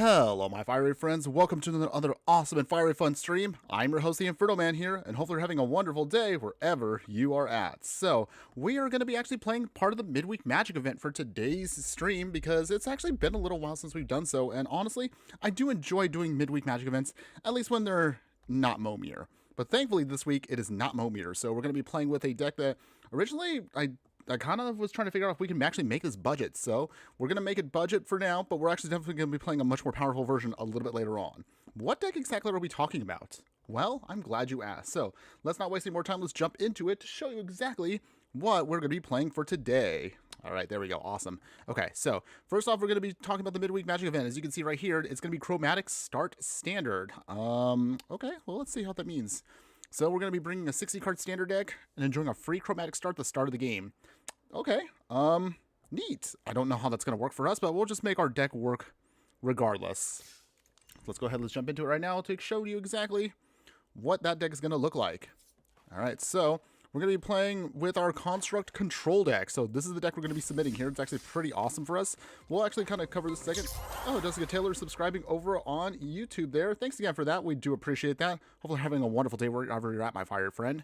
Hello, my fiery friends. Welcome to another awesome and fiery fun stream. I'm your host, the Infernoman here, and hopefully you're having a wonderful day wherever you are at. So, we are going to be actually playing part of the Midweek Magic event for today's stream because it's actually been a little while since we've done so, and honestly, I do enjoy doing Midweek Magic events, at least when they're not Momir. But thankfully this week it is not Momir, so we're going to be playing with a deck that originally I kind of was trying to figure out if we can actually make this budget. So we're going to make it budget for now, but we're actually definitely going to be playing a much more powerful version a little bit later on. What deck exactly are we talking about? Well, I'm glad you asked. So let's not waste any more time. Let's jump into it to show you exactly what we're going to be playing for today. All right, there we go. Awesome. Okay, so first off, we're going to be talking about the Midweek Magic event. As you can see right here, it's going to be Chromatic Start Standard. Okay, well, let's see what that means. So we're going to be bringing a 60-card standard deck and enjoying a free chromatic start at the start of the game. Okay, neat. I don't know how that's going to work for us, but we'll just make our deck work regardless. Let's go ahead, let's jump into it right now to show you exactly what that deck is going to look like. All right, so we're going to be playing with our Construct Control deck. So this is the deck we're going to be submitting here. It's actually pretty awesome for us. We'll actually kind of cover this second. Oh, Jessica Taylor subscribing over on YouTube there. Thanks again for that. We do appreciate that. Hopefully having a wonderful day wherever you're at, my fire friend.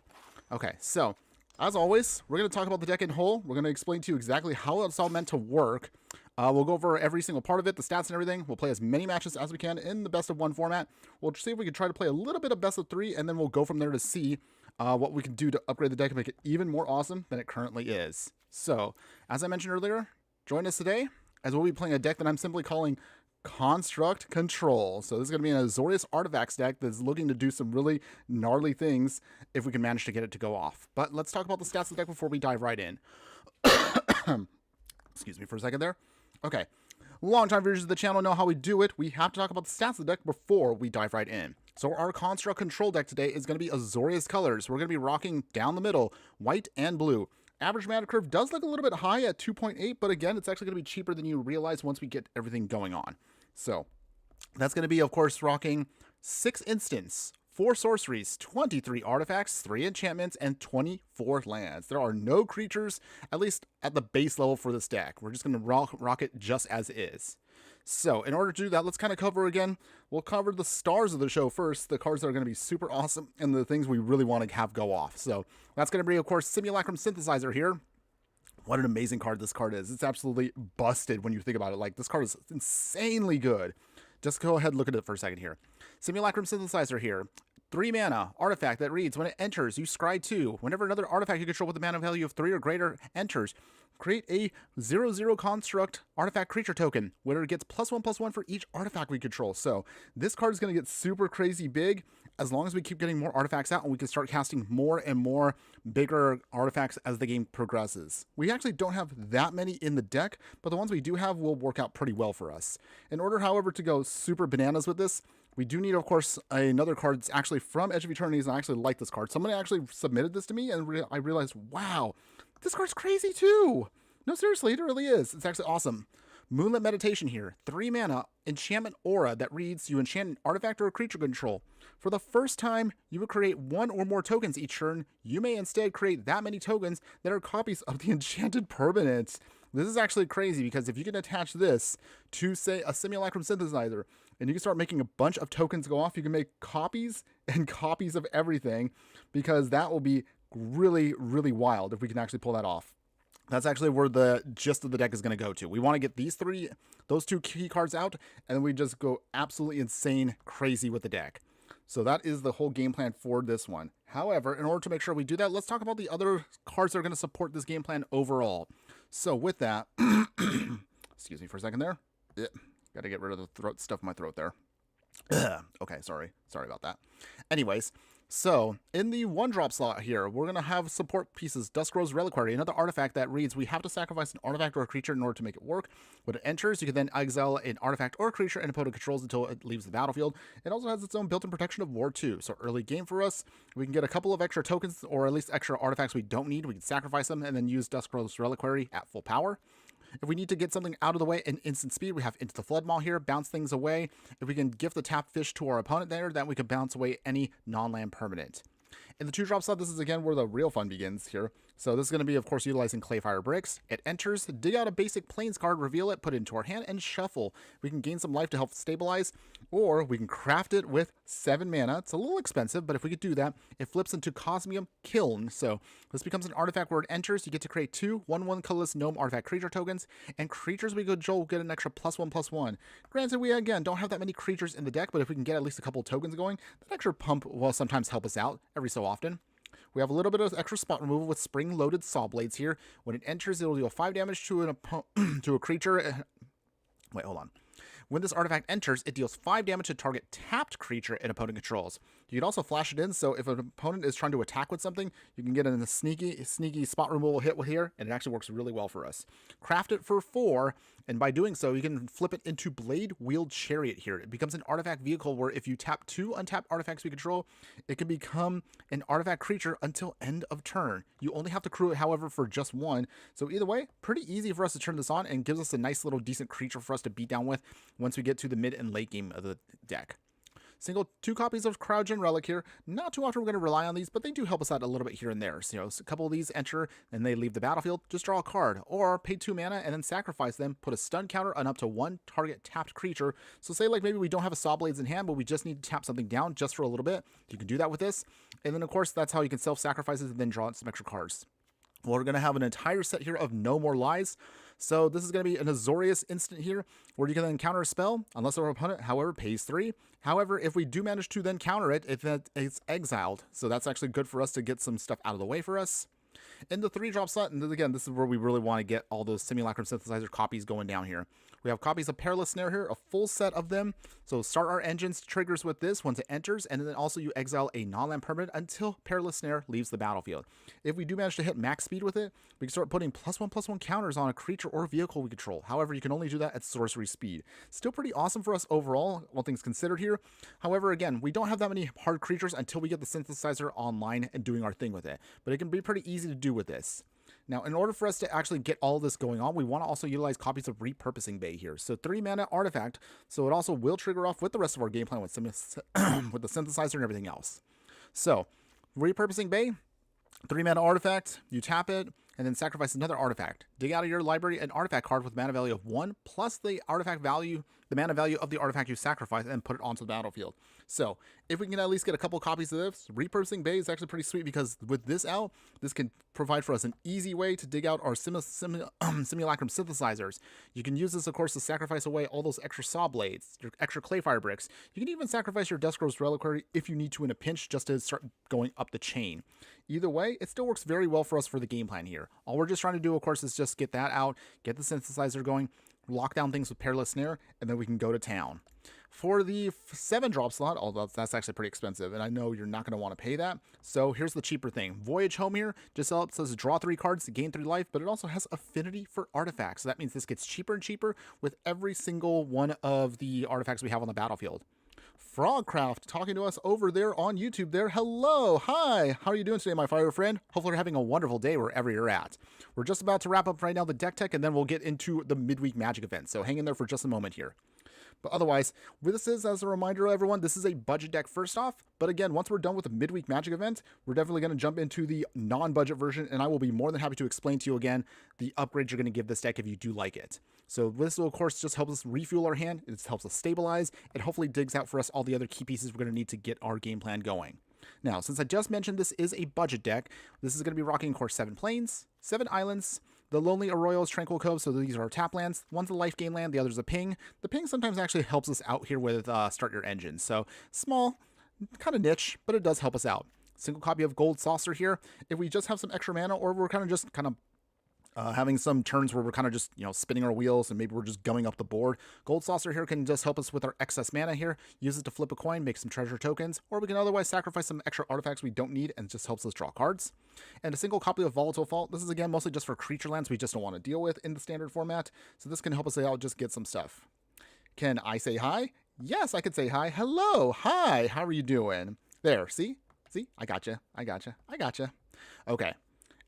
Okay, so as always, we're going to talk about the deck in whole. We're going to explain to you exactly how it's all meant to work. We'll go over every single part of it, the stats and everything. We'll play as many matches as we can in the best of one format. We'll see if we can try to play a little bit of best of three, and then we'll go from there to see what we can do to upgrade the deck and make it even more awesome than it currently is. So, as I mentioned earlier, join us today as we'll be playing a deck that I'm simply calling Construct Control. So this is going to be an Azorius Artifacts deck that's looking to do some really gnarly things if we can manage to get it to go off. But let's talk about the stats of the deck before we dive right in. Excuse me for a second there. Okay, long-time viewers of the channel know how we do it. We have to talk about the stats of the deck before we dive right in. So our Construct Control deck today is going to be Azorius colors. We're going to be rocking down the middle, white and blue. Average mana curve does look a little bit high at 2.8, but again, it's actually going to be cheaper than you realize once we get everything going on. So that's going to be, of course, rocking 6 instants, 4 sorceries, 23 artifacts, 3 enchantments, and 24 lands. There are no creatures, at least at the base level for this deck. We're just going to rock it just as is. So in order to do that, let's kind of cover again. We'll cover the stars of the show first, the cards that are going to be super awesome, and the things we really want to have go off. So that's going to be, of course, Simulacrum Synthesizer here. What an amazing card this card is. It's absolutely busted when you think about it. Like, this card is insanely good. Just go ahead and look at it for a second here. Simulacrum Synthesizer here. 3 mana, artifact that reads, when it enters, you scry 2. Whenever another artifact you control with a mana value of 3 or greater enters, create a 0/0 construct artifact creature token, where it gets +1/+1 for each artifact we control. So this card is going to get super crazy big as long as we keep getting more artifacts out and we can start casting more and more bigger artifacts as the game progresses. We actually don't have that many in the deck, but the ones we do have will work out pretty well for us. In order, however, to go super bananas with this, we do need, of course, another card that's actually from Edge of Eternities, and I actually like this card. Somebody actually submitted this to me, and I realized, wow, this card's crazy too. No, seriously, it really is. It's actually awesome. Moonlit Meditation here. 3 mana, enchantment aura that reads, you enchant an artifact or a creature control. For the first time, you would create 1 or more tokens each turn. You may instead create that many tokens that are copies of the enchanted permanents. This is actually crazy because if you can attach this to, say, a Simulacrum Synthesizer, and you can start making a bunch of tokens go off, you can make copies and copies of everything, because that will be really, really wild if we can actually pull that off. That's actually where the gist of the deck is going to go to. We want to get those 2 key cards out, and then we just go absolutely insane crazy with the deck. So that is the whole game plan for this one. However, in order to make sure we do that, let's talk about the other cards that are going to support this game plan overall. So with that, excuse me for a second there. Got to get rid of the stuff in my throat there. Okay, sorry about that. Anyways, so in the 1-drop slot here, we're going to have support pieces. Duskrose Reliquary, another artifact that reads, we have to sacrifice an artifact or a creature in order to make it work. When it enters, you can then exile an artifact or a creature and opponent controls until it leaves the battlefield. It also has its own built-in protection of War 2. So early game for us, we can get a couple of extra tokens, or at least extra artifacts we don't need. We can sacrifice them and then use Duskrose Reliquary at full power. If we need to get something out of the way in instant speed, we have Into the Flood Maw here, bounce things away. If we can gift the tapped fish to our opponent there, then we can bounce away any non-land permanent. In the 2-drop slot, this is again where the real fun begins here. So this is going to be, of course, utilizing Clayfire Bricks. It enters, dig out a basic Plains card, reveal it, put it into our hand, and shuffle. We can gain some life to help stabilize, or we can craft it with 7 mana. It's a little expensive, but if we could do that, it flips into Cosmium Kiln. So this becomes an artifact where it enters. You get to create 2 1/1 colorless gnome artifact creature tokens, and creatures we control get an extra +1/+1. Granted, we again don't have that many creatures in the deck, but if we can get at least a couple tokens going, that extra pump will sometimes help us out every so often. We have a little bit of extra spot removal with spring-loaded Saw Blades here. When it enters, it'll deal 5 damage to to a creature. Wait, hold on. When this artifact enters, it deals 5 damage to target tapped creature an opponent controls. You can also flash it in, so if an opponent is trying to attack with something, you can get in a sneaky spot removal hit with here, and it actually works really well for us. Craft it for 4, and by doing so, you can flip it into Blade Wheeled Chariot here. It becomes an artifact vehicle where if you tap 2 untapped artifacts we control, it can become an artifact creature until end of turn. You only have to crew it, however, for just 1. So either way, pretty easy for us to turn this on, and gives us a nice little decent creature for us to beat down with once we get to the mid and late game of the deck. Single 2 copies of Cryogen Relic here. Not too often we're going to rely on these, but they do help us out a little bit here and there. So, a couple of these enter and they leave the battlefield, just draw a card. Or pay 2 mana and then sacrifice them, put a stun counter on up to 1 target tapped creature. So say like maybe we don't have a Saw Blades in hand, but we just need to tap something down just for a little bit. You can do that with this. And then of course that's how you can self-sacrifice it and then draw some extra cards. Well, we're going to have an entire set here of No More Lies. So this is going to be an Azorius instant here, where you can then counter a spell, unless our opponent, however, pays 3. However, if we do manage to then counter it, if it's exiled. So that's actually good for us to get some stuff out of the way for us. In the 3-drop slot, and again, this is where we really want to get all those Simulacrum Synthesizer copies going down here. We have copies of Perilous Snare here, a full set of them. So start our engines triggers with this once it enters, and then also you exile a non-land permanent until Perilous Snare leaves the battlefield. If we do manage to hit max speed with it, we can start putting +1/+1 counters on a creature or vehicle we control. However, you can only do that at sorcery speed. Still pretty awesome for us overall, all things considered here. However, again, we don't have that many hard creatures until we get the synthesizer online and doing our thing with it. But it can be pretty easy to do with this. Now, in order for us to actually get all this going on, we want to also utilize copies of Repurposing Bay here. So 3 mana artifact, so it also will trigger off with the rest of our game plan with, with the synthesizer and everything else. So, Repurposing Bay, 3 mana artifact, you tap it, and then sacrifice another artifact. Dig out of your library an artifact card with mana value of 1, plus the artifact value, the mana value of the artifact you sacrifice, and put it onto the battlefield. So, if we can at least get a couple copies of this, Repurposing Bay is actually pretty sweet because with this out, this can provide for us an easy way to dig out our Simulacrum Synthesizers. You can use this, of course, to sacrifice away all those extra Saw Blades, your extra Clayfire Bricks. You can even sacrifice your Duskrow's Reliquary if you need to in a pinch just to start going up the chain. Either way, it still works very well for us for the game plan here. All we're just trying to do, of course, is just get that out, get the synthesizer going, lock down things with Perilous Snare, and then we can go to town. For the 7-drop slot, although that's actually pretty expensive, and I know you're not going to want to pay that, so here's the cheaper thing. Voyage Home here just helps us draw 3 cards to gain 3 life, but it also has affinity for artifacts, so that means this gets cheaper and cheaper with every single one of the artifacts we have on the battlefield. Frogcraft talking to us over there on YouTube there. Hello, hi, how are you doing today, my fire friend? Hopefully you're having a wonderful day wherever you're at. We're just about to wrap up right now the deck tech, and then we'll get into the Midweek Magic event, so hang in there for just a moment here. But otherwise, this is, as a reminder, everyone, this is a budget deck first off. But again, once we're done with the Midweek Magic event, we're definitely going to jump into the non-budget version, and I will be more than happy to explain to you again the upgrades you're going to give this deck if you do like it. So this will, of course, just help us refuel our hand. It helps us stabilize. It hopefully digs out for us all the other key pieces we're going to need to get our game plan going. Now, since I just mentioned this is a budget deck, this is going to be rocking, of course, 7 plains, 7 islands, the Lonely Arroyo's Tranquil Cove, so these are our tap lands. One's a life gain land, the other's a ping. The ping sometimes actually helps us out here with Start Your Engine. So small, kind of niche, but it does help us out. Single copy of Gold Saucer here. If we just have some extra mana, or we're kind of having some turns where we're kind of just, spinning our wheels and maybe we're just going up the board. Gold Saucer here can just help us with our excess mana here. Use it to flip a coin, make some treasure tokens, or we can otherwise sacrifice some extra artifacts we don't need and it just helps us draw cards. And a single copy of Volatile Fault. This is again mostly just for creature lands we just don't want to deal with in the standard format. So this can help us out just get some stuff. Can I say hi? Yes, I could say hi. Hello, hi, how are you doing? There, see? I gotcha. Okay.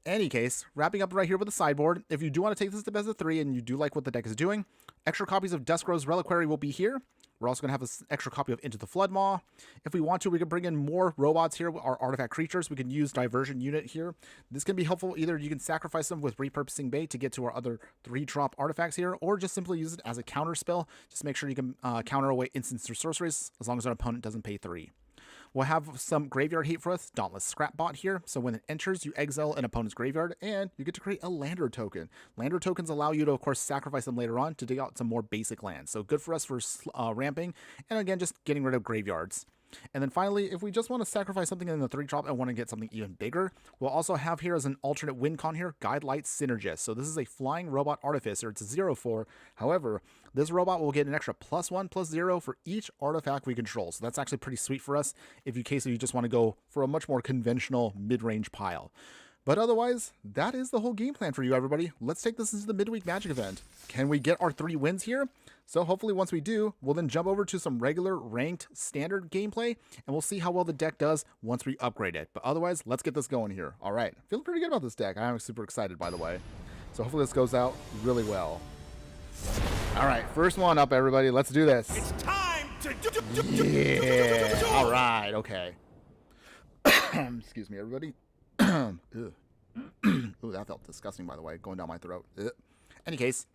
Any case, wrapping up right here with the sideboard. If you do want to take this to best of 3 and you do like what the deck is doing, extra copies of Duskrow's Reliquary will be here. We're also going to have an extra copy of Into the Floodmaw. If we want to, we can bring in more robots here, our artifact creatures. We can use Diversion Unit here. This can be helpful. Either you can sacrifice them with Repurposing Bay to get to our other 3-drop artifacts here, or just simply use it as a counter spell. Just make sure you can counter away instants or sorceries as long as our opponent doesn't pay 3. We'll have some graveyard hate for us, Dauntless Scrapbot here. So when it enters, you exile an opponent's graveyard, and you get to create a Lander token. Lander tokens allow you to, of course, sacrifice them later on to dig out some more basic lands. So good for us for ramping, and again, just getting rid of graveyards. And then finally, if we just want to sacrifice something in the 3-drop and want to get something even bigger, we'll also have here as an alternate win con here, Guidelight Synergist. So this is a flying robot artificer. It's a 0/4. However, this robot will get an extra +1/+0 for each artifact we control. So that's actually pretty sweet for us if you just want to go for a much more conventional mid-range pile. But otherwise, that is the whole game plan for you, everybody. Let's take this into the Midweek Magic event. Can we get our 3 wins here? So hopefully once we do, we'll then jump over to some regular ranked standard gameplay, and we'll see how well the deck does once we upgrade it. But otherwise, let's get this going here. All right, feeling pretty good about this deck. I'm super excited, by the way. So hopefully this goes out really well. All right, first one up, everybody. Let's do this. It's time to yeah. All right, okay. Excuse me, everybody. Ooh, that felt disgusting, by the way, going down my throat. Any case,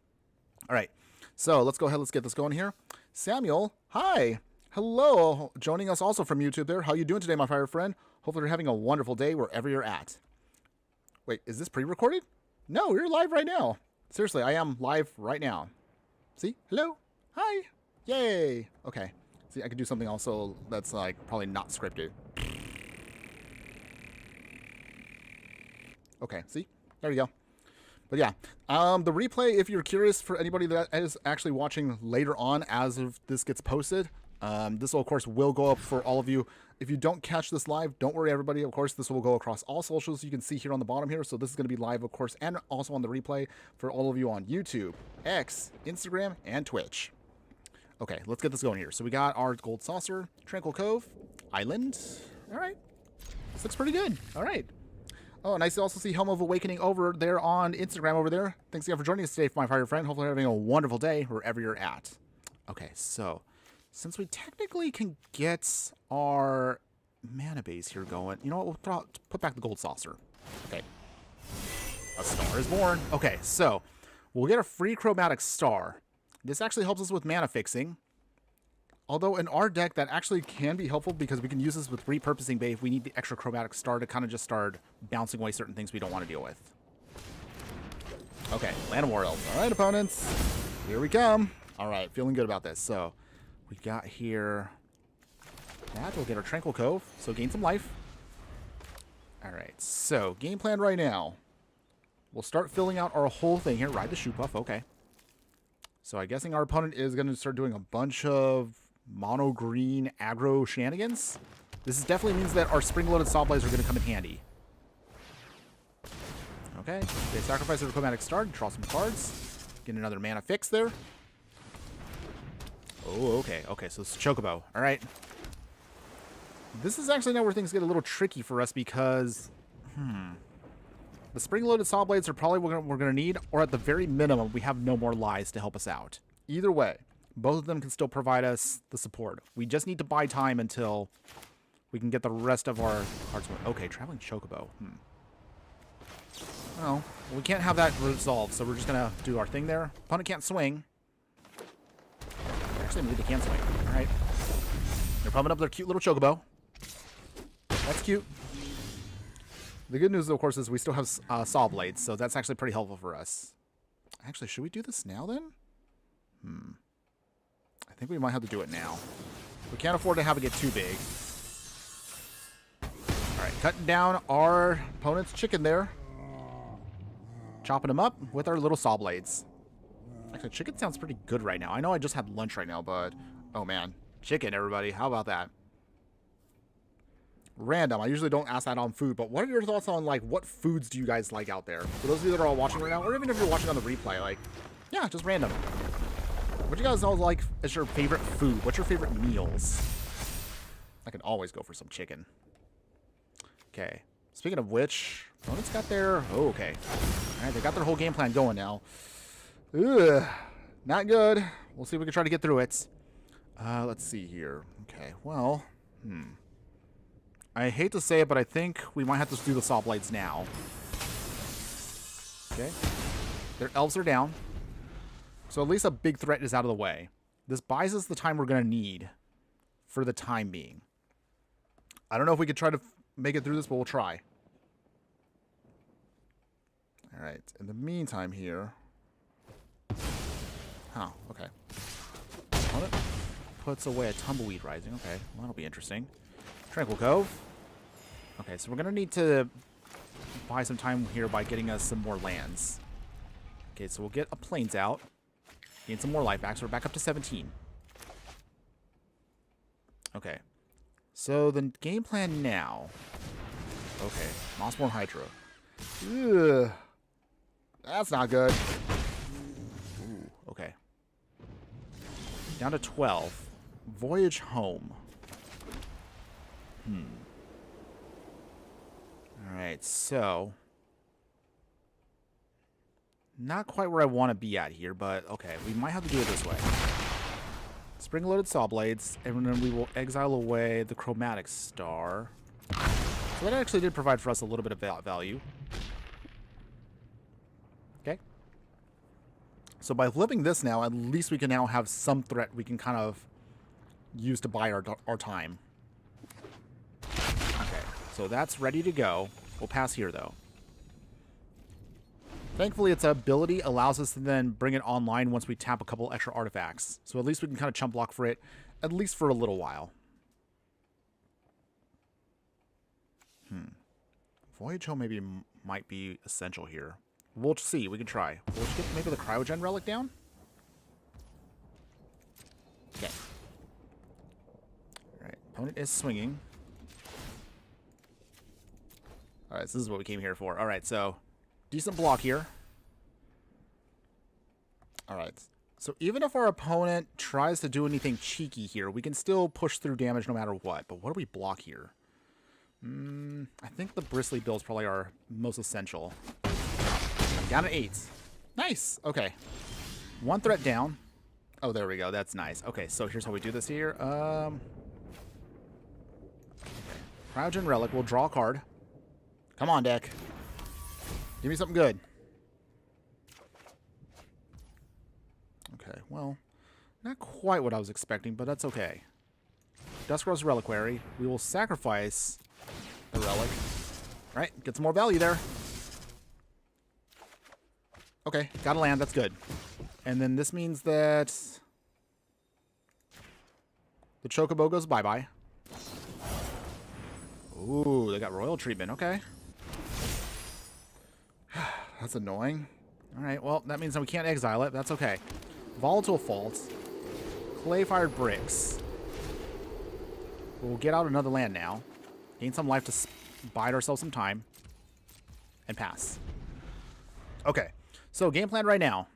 all right, so let's go ahead, let's get this going here. Samuel, hi, hello, joining us also from YouTube there. How you doing today, my fire friend? Hopefully you're having a wonderful day wherever you're at. Wait, is this pre-recorded? No, you're live right now. Seriously, I am live right now. See, hello, hi, yay. Okay, see, I could do something also that's like probably not scripted. Okay, see? There you go. But yeah, the replay, if you're curious, for anybody that is actually watching later on as of this gets posted, this will, of course, will go up for all of you. If you don't catch this live, don't worry, everybody. Of course, this will go across all socials. You can see here on the bottom here. So this is going to be live, of course, and also on the replay for all of you on YouTube, X, Instagram, and Twitch. Okay, let's get this going here. So we got our Gold Saucer, Tranquil Cove, Island. All right. This looks pretty good. All right. Oh, nice to also see Helm of Awakening over there on Instagram over there. Thanks again for joining us today, my fire friend. Hopefully you're having a wonderful day wherever you're at. Okay, so since we technically can get our mana base here going, you know what? We'll put back the Gold Saucer. Okay. A star is born. Okay, so we'll get a free Chromatic Star. This actually helps us with mana fixing. Although in our deck, that actually can be helpful because we can use this with Repurposing Bay if we need the extra Chromatic Star to kind of just start bouncing away certain things we don't want to deal with. Okay, Land of Worlds. All right, opponents. Here we come. All right, feeling good about this. So we got here that. We'll get our Tranquil Cove, so gain some life. All right, so game plan right now. We'll start filling out our whole thing here. Ride the Shoe Puff, okay. So I'm guessing our opponent is going to start doing a bunch of mono green aggro shenanigans. This definitely means that our spring-loaded Saw Blades are going to come in handy. Okay, they sacrifice their Chromatic Star, draw some cards, get another mana fix there. Oh, okay, okay, so it's Chocobo. All right. This is actually now where things get a little tricky for us because, the spring-loaded Saw Blades are probably what we're going to need, or at the very minimum, we have no more lies to help us out. Either way, both of them can still provide us the support. We just need to buy time until we can get the rest of our cards. Okay, Traveling Chocobo. Well, we can't have that resolved, so we're just going to do our thing there. Opponent can't swing. Actually, maybe they can swing. All right. They're pumping up their cute little Chocobo. That's cute. The good news, of course, is we still have Saw Blades, so that's actually pretty helpful for us. Actually, should we do this now, then? I think we might have to do it now. We can't afford to have it get too big. All right, cutting down our opponent's chicken there. Chopping him up with our little Saw Blades. Actually, chicken sounds pretty good right now. I know I just had lunch right now, but... oh, man. Chicken, everybody. How about that? Random. I usually don't ask that on food, but what are your thoughts on, like, what foods do you guys like out there? For those of you that are all watching right now, or even if you're watching on the replay, like, yeah, just random. What do you guys all like as your favorite food? What's your favorite meals? I can always go for some chicken. Okay. Speaking of which, opponents got their... Oh, okay. All right, they got their whole game plan going now. Ugh, not good. We'll see if we can try to get through it. Let's see here. Okay, well, I hate to say it, but I think we might have to do the Saw Blades now. Okay. Their elves are down. So at least a big threat is out of the way. This buys us the time we're going to need for the time being. I don't know if we could try to make it through this, but we'll try. All right. In the meantime here... Huh, okay. Opponent puts away a Tumbleweed Rising. Okay, well, that'll be interesting. Tranquil Cove. Okay, so we're going to need to buy some time here by getting us some more lands. Okay, so we'll get a Plains out. Gain some more life back, so we're back up to 17. Okay. So the game plan now. Okay, Mossborn Hydra. Ugh. That's not good. Ooh, okay. Down to 12. Voyage home. Alright, so... Not quite where I want to be at here, but okay, we might have to do it this way. Spring-loaded Saw Blades, and then we will exile away the Chromatic Star. So that actually did provide for us a little bit of value. Okay. So by flipping this now, at least we can now have some threat we can kind of use to buy our time. Okay, so that's ready to go. We'll pass here, though. Thankfully, its ability allows us to then bring it online once we tap a couple extra artifacts. So at least we can kind of chump block for it, at least for a little while. Voyage home maybe might be essential here. We'll see. We can try. We'll get maybe the Cryogen Relic down. Okay. All right. Opponent is swinging. All right. So this is what we came here for. All right. So decent block here. All right. So even if our opponent tries to do anything cheeky here, we can still push through damage no matter what. But what do we block here? I think the Bristly Bill is probably our most essential. Down to 8. Nice. Okay. One threat down. Oh, there we go. That's nice. Okay, so here's how we do this here. Okay. Cryogen Relic. We'll draw a card. Come on, deck. Give me something good. Okay, well, not quite what I was expecting, but that's okay. Duskrose Reliquary. We will sacrifice the relic. All right, get some more value there. Okay, got a land. That's good. And then this means that the Chocobo goes bye-bye. Ooh, they got royal treatment. Okay. That's annoying. All right, well, that means that we can't exile it. That's okay. Volatile Fault. Clay-fired Bricks. We'll get out another land now. Gain some life to bide ourselves some time. And pass. Okay. So, game plan right now.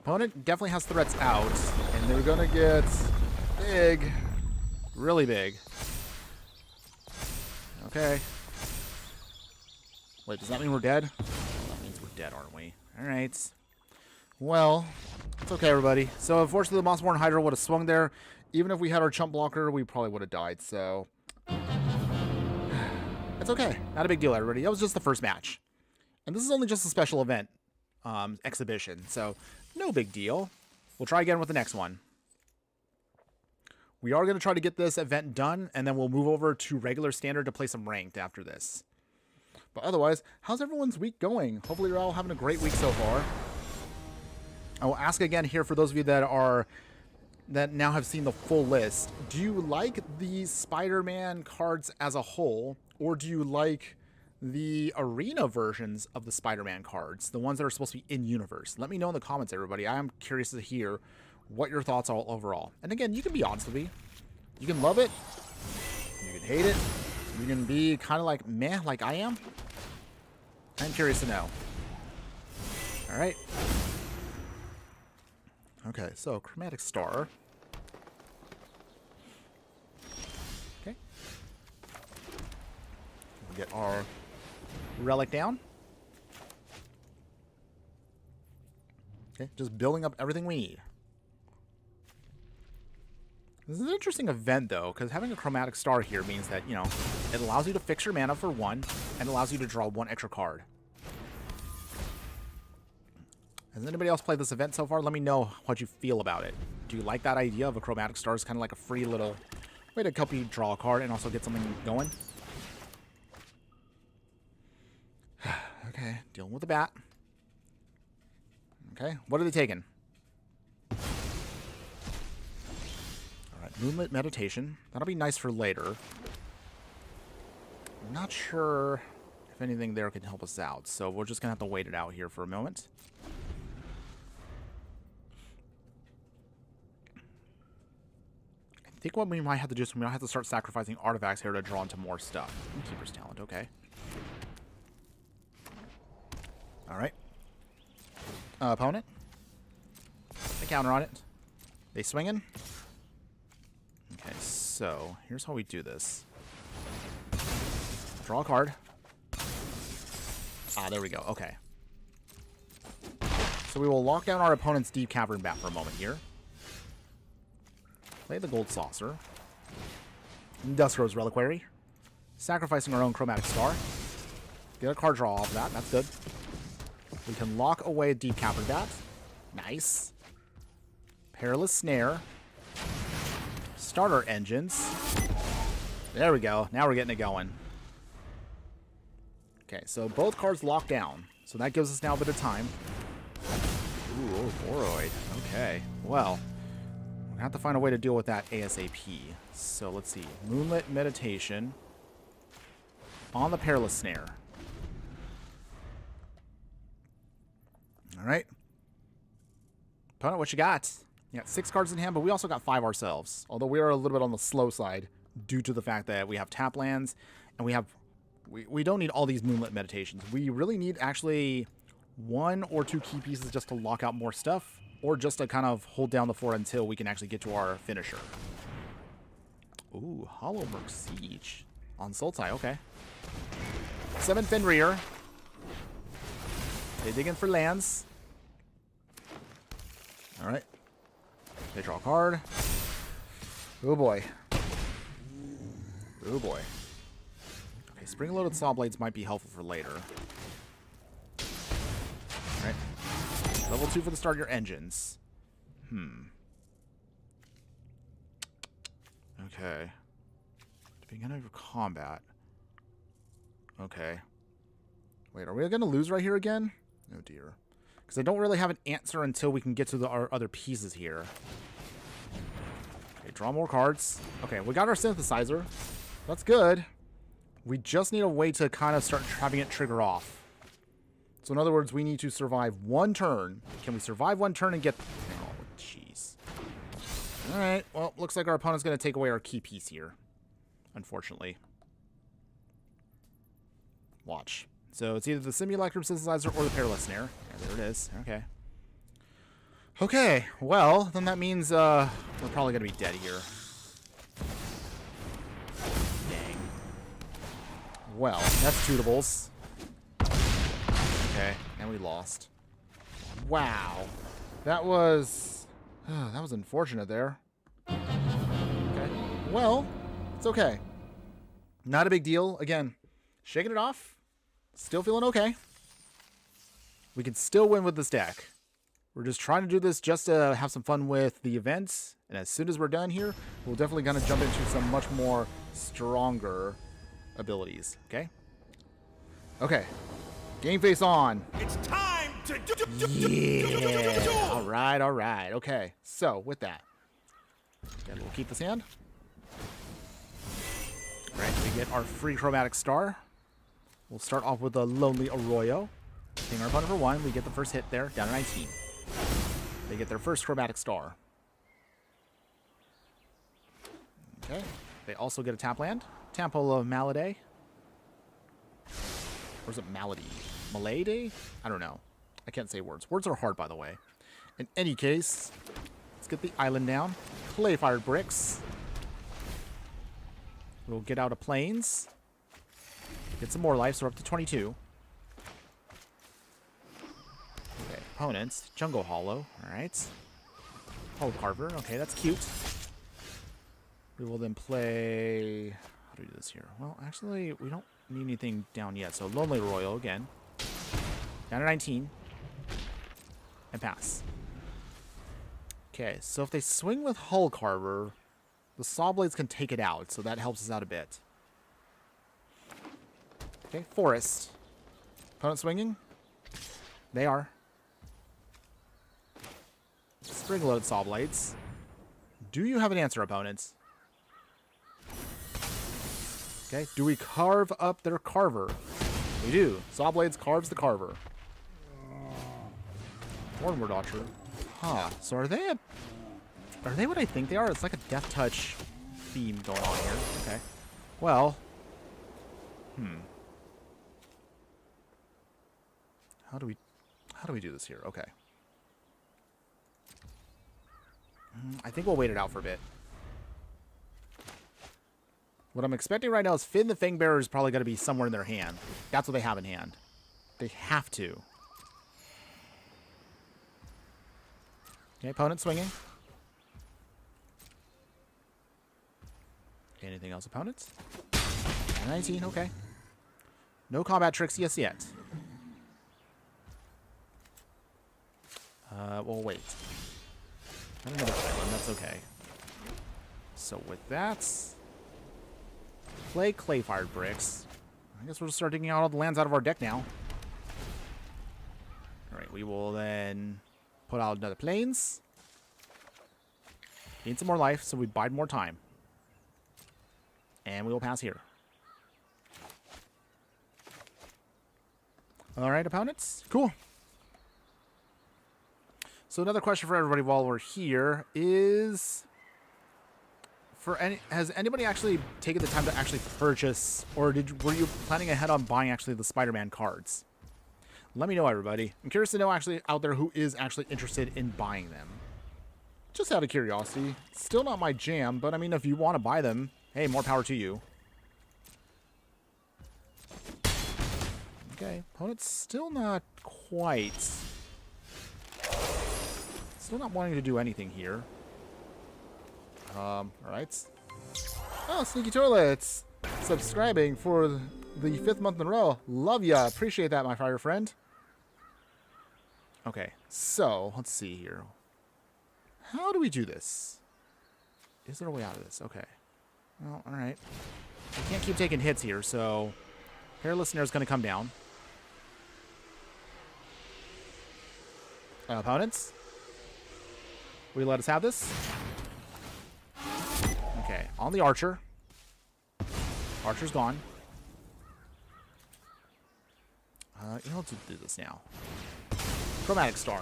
Opponent definitely has threats out. And they're going to get big. Really big. Okay. Wait, does that mean we're dead? Oh, that means we're dead, aren't we? Alright. Well, it's okay, everybody. So, unfortunately, the Mossborn Hydra would have swung there. Even if we had our chump blocker, we probably would have died. So, it's okay. Not a big deal, everybody. That was just the first match. And this is only just a special event exhibition. So, no big deal. We'll try again with the next one. We are going to try to get this event done, and then we'll move over to regular standard to play some ranked after this. But otherwise, how's everyone's week going? Hopefully you're all having a great week so far. I will ask again here for those of you that now have seen the full list. Do you like the Spider-Man cards as a whole, or do you like the arena versions of the Spider-Man cards, the ones that are supposed to be in-universe? Let me know in the comments, everybody. I am curious to hear what your thoughts are overall. And again, you can be honest with me. You can love it. You can hate it. You can be kind of like meh, like I am. I'm curious to know. All right. Okay, so Chromatic Star. Okay. We'll get our Relic down. Okay, just building up everything we need. This is an interesting event, though, because having a Chromatic Star here means that, you know, it allows you to fix your mana for 1, and allows you to draw 1 extra card. Has anybody else played this event so far? Let me know what you feel about it. Do you like that idea of a Chromatic Star as kind of like a free little way to help you draw a card and also get something going? Okay, dealing with the bat. Okay, what are they taking? Alright, Moonlit Meditation. That'll be nice for later. I'm not sure if anything there can help us out, so we're just going to have to wait it out here for a moment. I think what we might have to do is we might have to start sacrificing artifacts here to draw into more stuff. Keeper's Talent, okay. Alright. Opponent. They counter on it. They swinging. Okay, so here's how we do this. Draw a card. Ah, there we go. Okay. So we will lock down our opponent's Deep Cavern Bat for a moment here. Play the Gold Saucer. Duskro's Reliquary. Sacrificing our own Chromatic Star. Get a card draw off that. That's good. We can lock away a Deep Cavern Bat. Nice. Perilous Snare. Starter Engines. There we go. Now we're getting it going. Okay, so both cards locked down. So that gives us now a bit of time. Ooh, Boroid. Okay. Well, we have to find a way to deal with that ASAP. So let's see. Moonlit Meditation. On the Perilous Snare. Alright. Opponent, what you got? You got 6 cards in hand, but we also got 5 ourselves. Although we are a little bit on the slow side due to the fact that we have tap lands and we have... We don't need all these Moonlit Meditations. We really need actually 1 or 2 key pieces just to lock out more stuff, or just to kind of hold down the fort until we can actually get to our finisher. Ooh, Hollowberg Siege. On Sultai, okay. 7 Fenrir. They dig in for lands. Alright. They draw a card. Oh boy. Oh boy. Okay, Spring-Loaded Saw Blades might be helpful for later. Alright. Level 2 for the start of your engines. Okay. Beginning of combat. Okay. Wait, are we going to lose right here again? Oh dear. Because I don't really have an answer until we can get to our other pieces here. Okay, draw more cards. Okay, we got our synthesizer. That's good. We just need a way to kind of start having it trigger off. So in other words, we need to survive 1 turn. Can we survive 1 turn and get... Oh, jeez. Alright, well, looks like our opponent's going to take away our key piece here. Unfortunately. Watch. So it's either the Simulacrum Synthesizer or the Perilous Snare. Yeah, there it is. Okay. Okay, well, then that means we're probably going to be dead here. Dang. Well, that's Tootables. Okay, and we lost. Wow. That was unfortunate there. Okay. Well, it's okay. Not a big deal. Again, shaking it off. Still feeling okay. We can still win with this deck. We're just trying to do this just to have some fun with the events. And as soon as we're done here, we'll definitely gonna jump into some much more stronger abilities. Okay? Okay. Game face on. It's time to Yeah. Alright, alright. Okay. So, with that. Again, we'll keep this hand. Alright, we get our free Chromatic Star. We'll start off with a Lonely Arroyo. Ping our opponent for 1. We get the first hit there, down to 19. They get their first Chromatic Star. Okay. They also get a tap land. Temple of Malady. Or is it Malady? Malady? I don't know. I can't say words. Words are hard, by the way. In any case, let's get the island down. Clay-fired bricks. We'll get out of plains. Get some more life, so we're up to 22. opponents. Jungle Hollow. Alright. Hollow Carver. Okay, that's cute. We will then play... How do we do this here? Well, actually, we don't need anything down yet. So Lonely Royal again. Down to 19. And pass. Okay, so if they swing with Hull Carver, the Saw Blades can take it out, so that helps us out a bit. Okay, Forest. Opponent swinging? They are. Spring-loaded Saw Blades. Do you have an answer, opponents? Okay, do we carve up their Carver? We do. Saw Blades carves the Carver. Warlord Archer. Huh. So are they what I think they are? It's like a Death Touch theme going on here. Okay. Well. How do we do this here? Okay. I think we'll wait it out for a bit. What I'm expecting right now is Finn the Fangbearer is probably going to be somewhere in their hand. That's what they have in hand. They have to. Okay, opponent swinging. Anything else, opponents? 19, okay. No combat tricks yet. We'll wait. Not another island, that's okay. So with that, play Clay-Fired Bricks. I guess we'll just start digging out all the lands out of our deck now. Alright, we will then put out another Plains. Gain some more life, so we bide more time. And we will pass here. Alright, opponents. Cool. So another question for everybody while we're here is... has anybody actually taken the time to actually purchase, or were you planning ahead on buying actually the Spider-Man cards? Let me know, everybody. I'm curious to know actually out there who is actually interested in buying them. Just out of curiosity. Still not my jam, but I mean, if you want to buy them, hey, more power to you. Okay, opponent's still not quite... Still not wanting to do anything here. Alright. Oh, Sneaky Toilets! Subscribing for the 5th month in a row. Love ya. Appreciate that, my fire friend. Okay, so, let's see here. How do we do this? Is there a way out of this? Okay. Well, alright. We can't keep taking hits here, so... Hairless Snare is going to come down. Opponents? Will you let us have this? Okay, on the Archer. Archer's gone. You know, let's do this now. Chromatic Star.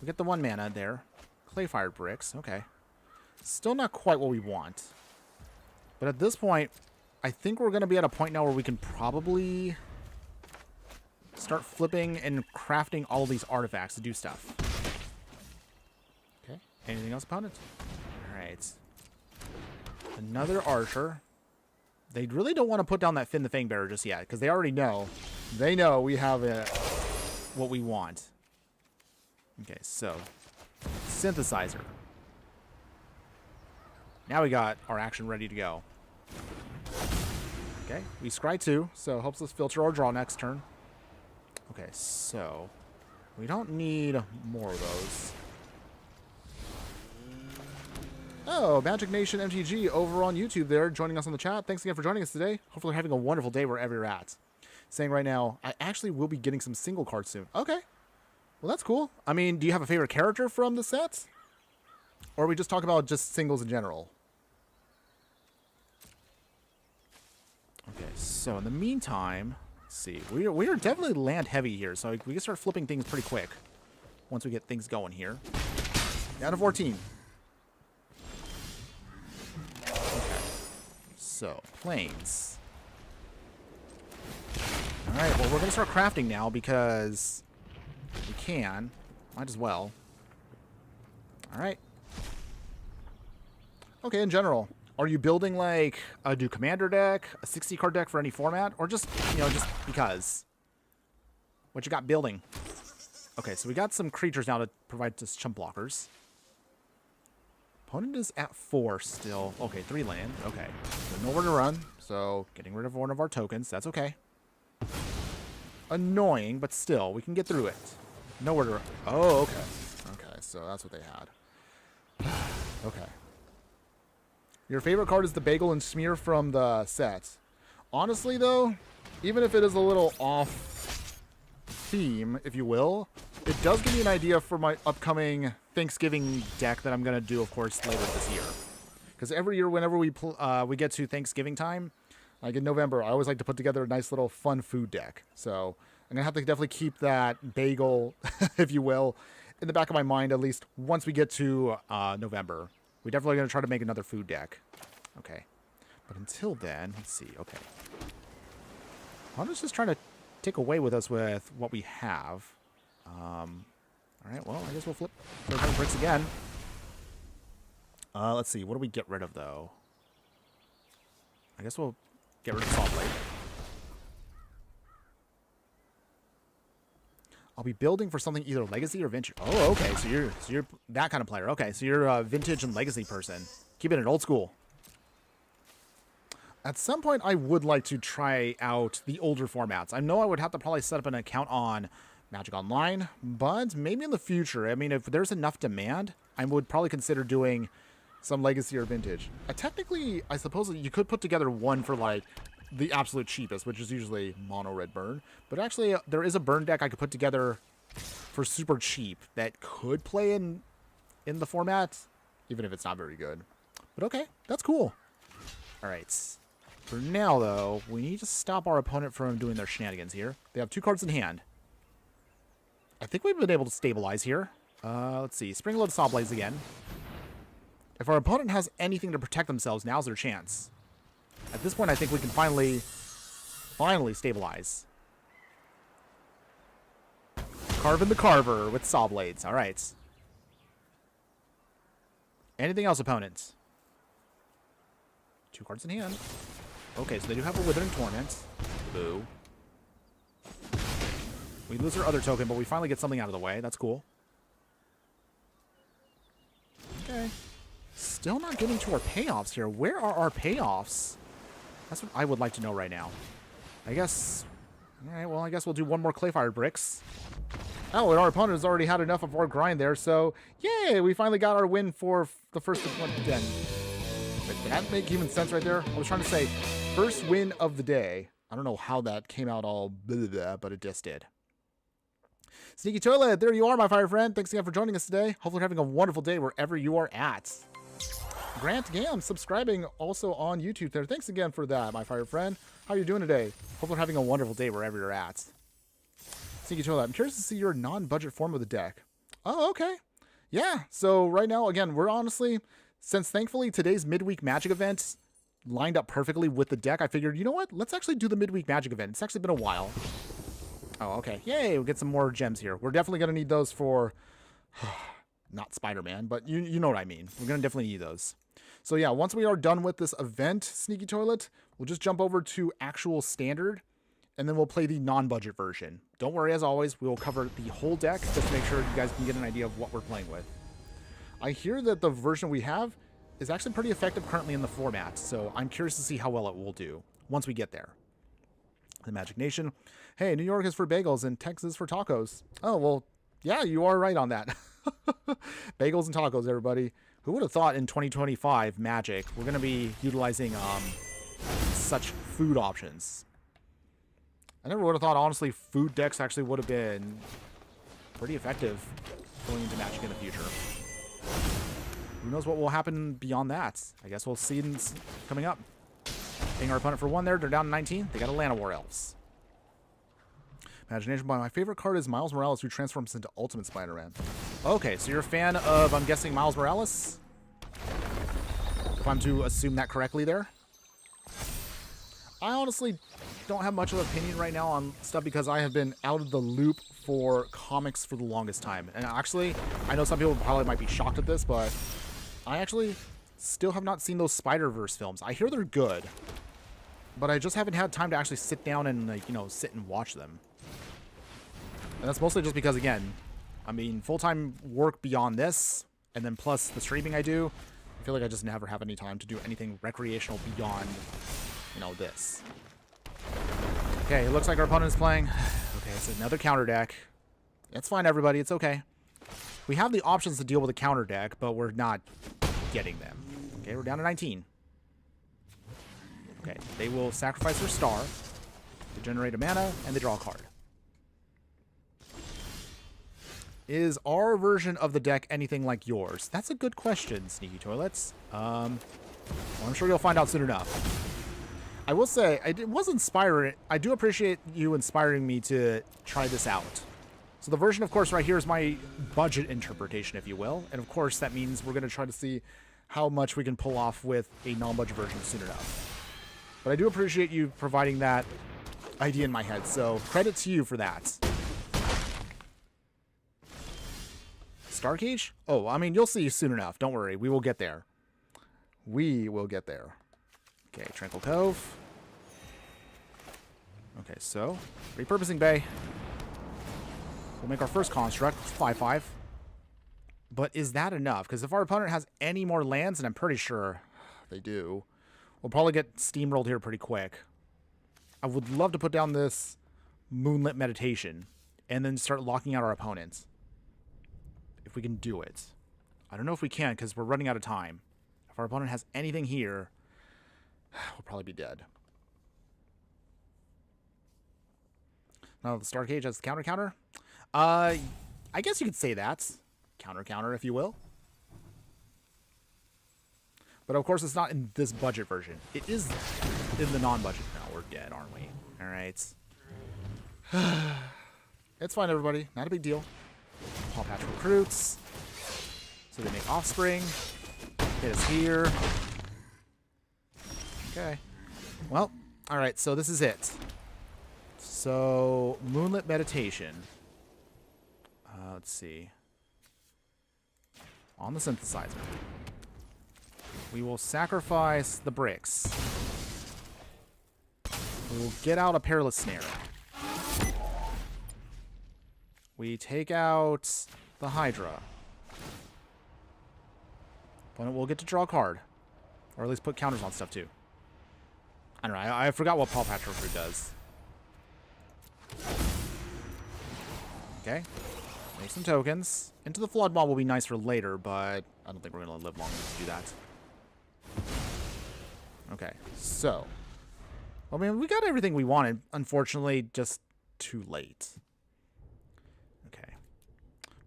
We get the 1 mana there. Clay-Fired Bricks. Okay. Still not quite what we want. But at this point, I think we're going to be at a point now where we can probably start flipping and crafting all of these artifacts to do stuff. Okay. Anything else, opponent? Alright. Another Archer. They really don't want to put down that Finn the Fangbearer just yet, because they already know. They know we have what we want. Okay, so. Synthesizer. Now we got our action ready to go. Okay, we scry 2, so helps us filter our draw next turn. Okay, so. We don't need more of those. Oh, Magic Nation MTG over on YouTube there, joining us on the chat. Thanks again for joining us today. Hopefully you're having a wonderful day wherever you're at. Saying right now, I actually will be getting some single cards soon. Okay. Well, that's cool. I mean, do you have a favorite character from the set? Or are we just talking about just singles in general? Okay, so in the meantime, let's see. We are definitely land heavy here, so we can start flipping things pretty quick once we get things going here. Down to 14. So, Plains. Alright, well, we're going to start crafting now because we can. Might as well. Alright. Okay, in general, are you building like a new commander deck, a 60 card deck for any format, or just, you know, just because? What you got building? Okay, so we got some creatures now to provide us chump blockers. Opponent is at 4 still. Okay, 3 land. Okay. So nowhere to run, so getting rid of one of our tokens. That's okay. Annoying, but still, we can get through it. Nowhere to run. Oh, okay. Okay, so that's what they had. Okay. Your favorite card is the Bagel and Smear from the set. Honestly, though, even if it is a little off theme, if you will, it does give me an idea for my upcoming Thanksgiving deck that I'm going to do, of course, later this year. Because every year, whenever we get to Thanksgiving time, like in November, I always like to put together a nice little fun food deck. So I'm going to have to definitely keep that bagel, if you will, in the back of my mind, at least once we get to November. We're definitely going to try to make another food deck. Okay. But until then, let's see. Okay. I'm just trying to take away with us with what we have. All right, well, I guess we'll flip bricks again. Let's see. What do we get rid of, though? I guess we'll get rid of Salt Blade. I'll be building for something either legacy or vintage. Oh, okay. So you're that kind of player. Okay, so you're a vintage and legacy person. Keeping it old school. At some point, I would like to try out the older formats. I know I would have to probably set up an account on Magic Online, but maybe in the future. I mean, if there's enough demand, I would probably consider doing some legacy or vintage. Technically, I suppose you could put together one for like the absolute cheapest, which is usually mono red burn. But actually, there is a burn deck I could put together for super cheap that could play in the format, even if it's not very good. But okay, that's cool. All right. For now, though, we need to stop our opponent from doing their shenanigans here. They have 2 cards in hand. I think we've been able to stabilize here. Let's see. Spring-load Saw Blades again. If our opponent has anything to protect themselves, now's their chance. At this point, I think we can finally stabilize. Carve in the Carver with Saw Blades. All right. Anything else, opponents? 2 cards in hand. Okay, so they do have a Withering Torment. Boo. We lose our other token, but we finally get something out of the way. That's cool. Okay. Still not getting to our payoffs here. Where are our payoffs? That's what I would like to know right now. I guess... Alright, well, I guess we'll do one more Clayfire Bricks. Oh, and our opponent has already had enough of our grind there, so... Yay! We finally got our win for the first of 2010. Did that make even sense right there? I was trying to say, first win of the day. I don't know how that came out all blah, blah, but it just did. Sneaky Toilet, there you are, my fire friend. Thanks again for joining us today. Hopefully you're having a wonderful day wherever you are at. Grant Gam, subscribing also on YouTube there. Thanks again for that, my fire friend. How are you doing today? Hopefully you're having a wonderful day wherever you're at. Sneaky Toilet, I'm curious to see your non-budget form of the deck. Oh, okay. Yeah, so right now, again, we're honestly... Since thankfully today's Midweek Magic event lined up perfectly with the deck, I figured, you know what? Let's actually do the Midweek Magic event. It's actually been a while. Oh, okay. Yay, we'll get some more gems here. We're definitely going to need those for... not Spider-Man, but you know what I mean. We're going to definitely need those. So yeah, once we are done with this event, Sneaky Toilet, we'll just jump over to actual standard, and then we'll play the non-budget version. Don't worry, as always, we will cover the whole deck just to make sure you guys can get an idea of what we're playing with. I hear that the version we have is actually pretty effective currently in the format, so I'm curious to see how well it will do once we get there. The Magic Nation. Hey, New York is for bagels and Texas for tacos. Oh, well, yeah, you are right on that. Bagels and tacos, everybody. Who would have thought in 2025 Magic we're going to be utilizing such food options? I never would have thought, honestly, food decks actually would have been pretty effective going into Magic in the future. Who knows what will happen beyond that? I guess we'll see coming up. Paying our opponent for 1 there. They're down to 19. They got a Lana War Elves. Imagination. My favorite card is Miles Morales, who transforms into Ultimate Spider-Man. Okay, so you're a fan of, I'm guessing, Miles Morales? If I'm to assume that correctly there. I honestly don't have much of an opinion right now on stuff because I have been out of the loop for comics for the longest time. And actually, I know some people probably might be shocked at this, but I actually still have not seen those Spider-Verse films. I hear they're good, but I just haven't had time to actually sit down and, like, you know, sit and watch them. And that's mostly just because, again, I mean, full-time work beyond this, and then plus the streaming I do, I feel like I just never have any time to do anything recreational beyond, you know, this. Okay, it looks like our opponent is playing. Okay, it's another counter deck. It's fine, everybody. It's okay. We have the options to deal with a counter deck, but we're not getting them. Okay, we're down to 19. Okay, they will sacrifice their star to generate a mana, and they draw a card. Is our version of the deck anything like yours? That's a good question, Sneaky Toilets. Well, I'm sure you'll find out soon enough. I will say, it was inspiring. I do appreciate you inspiring me to try this out. So the version, of course, right here is my budget interpretation, if you will. And of course, that means we're going to try to see how much we can pull off with a non-budget version soon enough. But I do appreciate you providing that idea in my head. So credit to you for that. Star Cage? Oh, I mean, you'll see soon enough. Don't worry. We will get there. We will get there. Okay, Tranquil Cove. Okay, so repurposing Bay. We'll make our first construct. 5/5. But is that enough? Because if our opponent has any more lands, and I'm pretty sure they do, we'll probably get steamrolled here pretty quick. I would love to put down this Moonlit Meditation and then start locking out our opponents. If we can do it. I don't know if we can because we're running out of time. If our opponent has anything here, we'll probably be dead. Now the Star Cage has the counter. I guess you could say that. Counter, if you will. But of course, it's not in this budget version. It is in the non-budget. No, we're dead, aren't we? All right. It's fine, everybody. Not a big deal. Paw Patch recruits. So they make Offspring. Hit us here. Okay. Well, all right. So this is it. So Moonlit Meditation. Let's see. On the synthesizer. We will sacrifice the bricks. We will get out a Perilous Snare. We take out the Hydra. Opponent will get to draw a card. Or at least put counters on stuff too. I don't know. I forgot what Paw Patch Recruit does. Okay. Make some tokens. Into the Flood Ball will be nice for later, but I don't think we're going to live long enough to do that. Okay, so. I mean, we got everything we wanted. Unfortunately, just too late. Okay.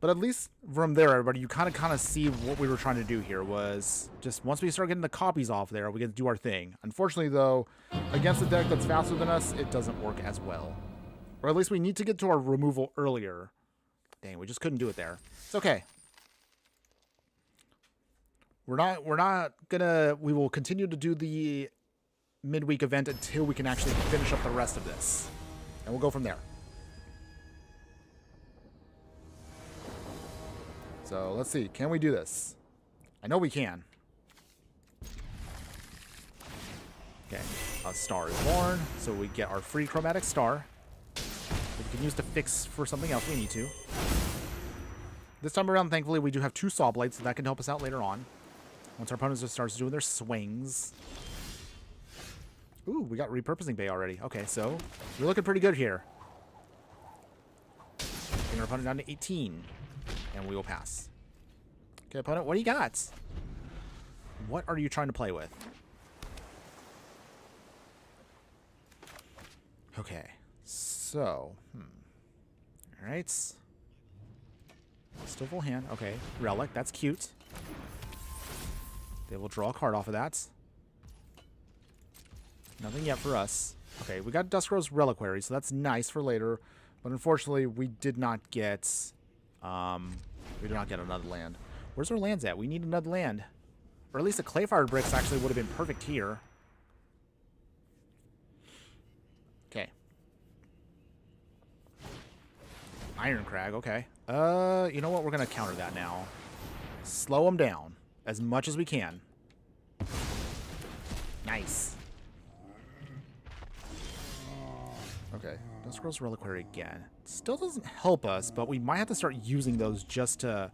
But at least from there, everybody, you kind of see what we were trying to do here was just once we start getting the copies off there, we get to do our thing. Unfortunately, though, against a deck that's faster than us, it doesn't work as well. Or at least we need to get to our removal earlier. Dang, we just couldn't do it there. It's okay. We're not gonna, we will continue to do the midweek event until we can actually finish up the rest of this. And we'll go from there. So let's see, can we do this? I know we can. Okay, a star is born, so we get our free chromatic star. We can use to fix for something else we need to. This time around, thankfully, we do have 2 Saw Blades, so that can help us out later on. Once our opponent just starts doing their swings. Ooh, we got Repurposing Bay already. Okay, so we're looking pretty good here. Bring our opponent down to 18. And we will pass. Okay, opponent, what do you got? What are you trying to play with? Okay, so, all right. Still full hand. Okay, Relic, that's cute. They will draw a card off of that. Nothing yet for us. Okay, we got Duskrow's Reliquary, so that's nice for later. But unfortunately, we did not get another land. Where's our lands at? We need another land. Or at least a Clayfire Bricks actually would have been perfect here. Okay. Iron Crag, okay. You know what? We're going to counter that now. Slow them down as much as we can. Nice. Okay. Duskrow's Reliquary again. Still doesn't help us, but we might have to start using those just to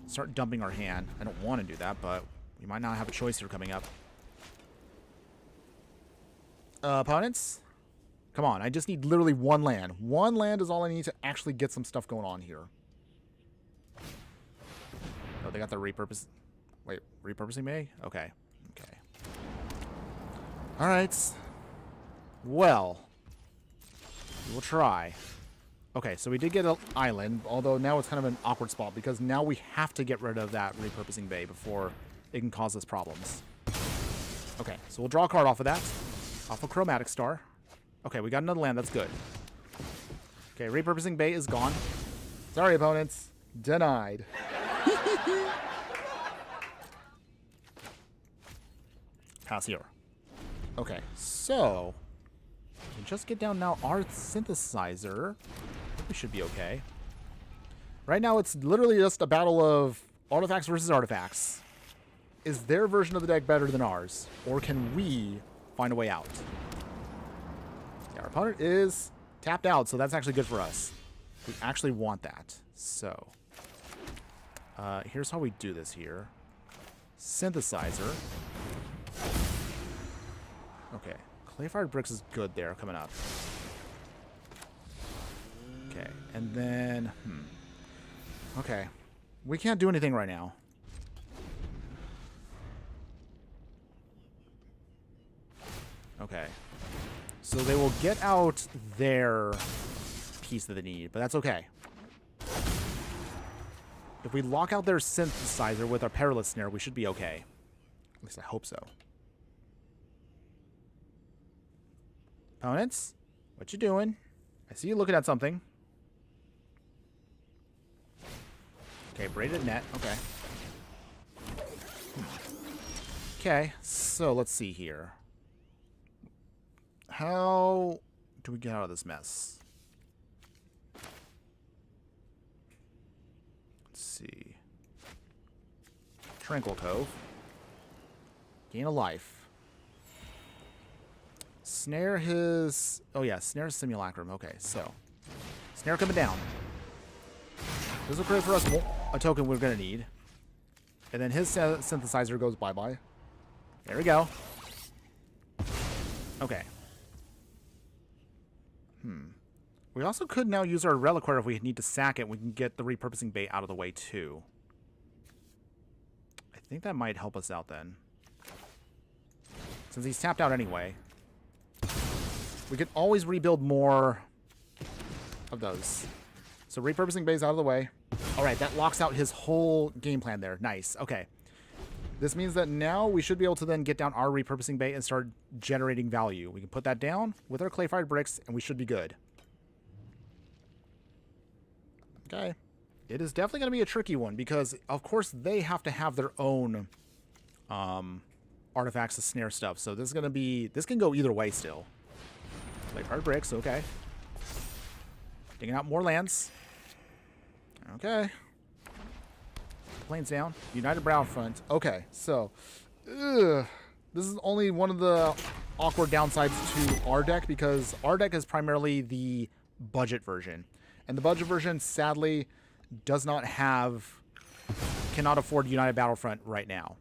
start dumping our hand. I don't want to do that, but we might not have a choice here coming up. Opponents? Come on, I just need literally one land. One land is all I need to actually get some stuff going on here. Oh, they got the repurpose. Wait, repurposing May? Okay. Okay. Alright. Well. We'll try. Okay, so we did get an island, although now it's kind of an awkward spot because now we have to get rid of that repurposing bay before it can cause us problems. Okay, so we'll draw a card off of that. Off a Chromatic Star. Okay, we got another land. That's good. Okay, repurposing bay is gone. Sorry, opponents. Denied. Pass here. Okay, so we just get down now our synthesizer. I think we should be okay. Right now, it's literally just a battle of artifacts versus artifacts. Is their version of the deck better than ours? Or can we find a way out? Yeah, our opponent is tapped out, so that's actually good for us. We actually want that. So, here's how we do this here. Synthesizer. Okay, Clay-Fired Bricks is good there, coming up. Okay, and then... Okay, we can't do anything right now. Okay, so they will get out their piece that they need, but that's okay. If we lock out their synthesizer with our Perilous Snare, we should be okay. At least I hope so. Opponents, what you doing? I see you looking at something. Okay, braided net. Okay. Okay, so let's see here. How do we get out of this mess? Let's see. Tranquil Cove. Gain a life. Snare his... Oh, yeah. Snare his Simulacrum. Okay, so. Snare coming down. This will create for us a token we're going to need. And then his synthesizer goes bye-bye. There we go. Okay. We also could now use our Reliquary if we need to sack it. We can get the repurposing bait out of the way, too. I think that might help us out, then. Since he's tapped out anyway. We could always rebuild more of those. So repurposing bay's out of the way. All right, that locks out his whole game plan there. Nice. Okay. This means that now we should be able to then get down our repurposing bay and start generating value. We can put that down with our Clay-Fired Bricks, and we should be good. Okay. It is definitely going to be a tricky one because, of course, they have to have their own artifacts to snare stuff. So this is going to be... This can go either way still. Clay-Fired Bricks, okay. Digging out more lands. Okay. Plains down. United Brown Front. Okay, so... this is only one of the awkward downsides to our deck because our deck is primarily the budget version. And the budget version, sadly, does not have... cannot afford United Battlefront right now.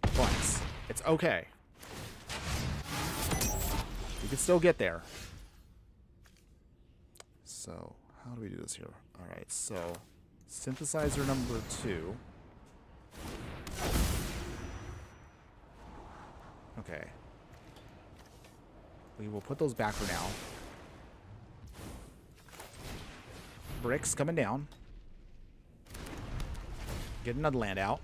But it's okay. We can still get there. So, how do we do this here? Alright, so... Synthesizer number 2. Okay. We will put those back for now. Bricks coming down. Get another land out.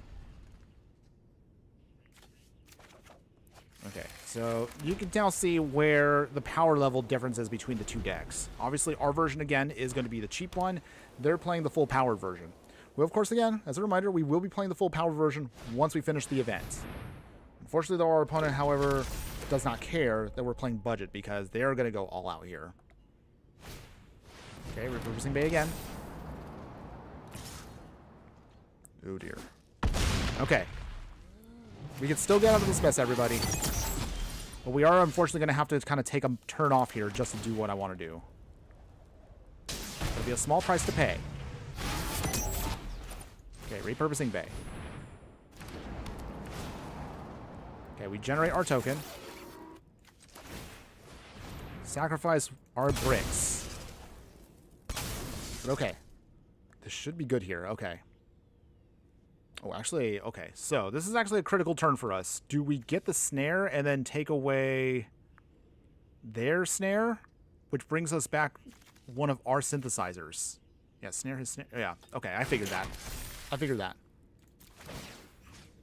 Okay, so you can now see where the power level difference is between the two decks. Obviously, our version, again, is going to be the cheap one. They're playing the full powered version. Well, of course, again, as a reminder, we will be playing the full power version once we finish the event. Unfortunately, though, our opponent, however, does not care that we're playing budget because they are going to go all out here. Okay, repurposing bay again. Oh, dear. Okay. We can still get out of this mess, everybody. But we are unfortunately going to have to kind of take a turn off here just to do what I want to do. It'll be a small price to pay. Okay, repurposing Bay. Okay, we generate our token. Sacrifice our bricks. But okay. This should be good here. Okay. Oh, actually, okay. So, this is actually a critical turn for us. Do we get the snare and then take away their snare? Which brings us back one of our synthesizers. Yeah, snare his snare. Yeah, okay, I figured that.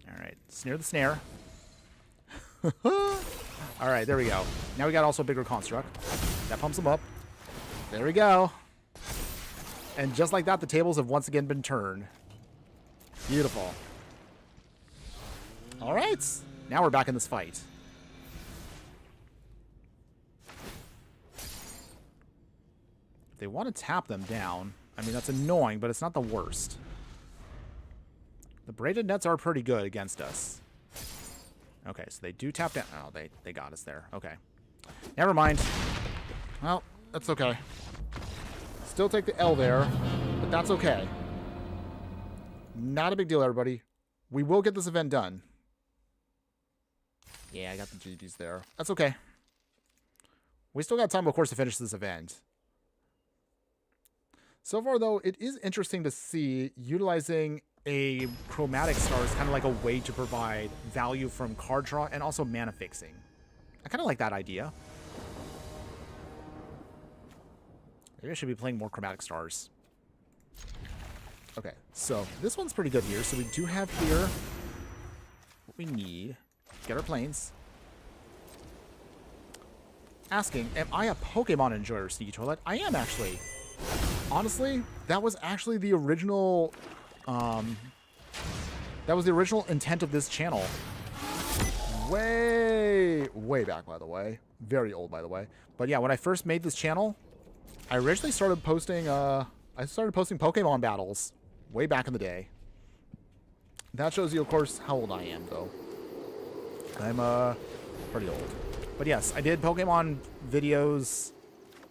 Alright, snare the snare. Alright, there we go. Now we got also a bigger construct. That pumps them up. There we go. And just like that, the tables have once again been turned. Beautiful. Alright. Now we're back in this fight. If they want to tap them down, I mean, that's annoying, but it's not the worst. The braided nets are pretty good against us. Okay, so they do tap down. Oh, they got us there. Okay. Never mind. Well, that's okay. Still take the L there, but that's okay. Not a big deal, everybody. We will get this event done. Yeah, I got the GGs there. That's okay. We still got time, of course, to finish this event. So far, though, it is interesting to see utilizing a chromatic star as kind of like a way to provide value from card draw and also mana fixing. I kind of like that idea. Maybe I should be playing more chromatic stars. Okay, so this one's pretty good here. So we do have here what we need. Get our planes. Asking, am I a Pokemon enjoyer, Sneaky Toilet? I am, actually. Honestly, that was actually the original... that was the original intent of this channel. Way back, by the way. Very old, by the way. But yeah, when I first made this channel, I originally started posting, Pokemon battles. Way back in the day. That shows you, of course, how old I am, though. I'm, pretty old. But yes, I did Pokemon videos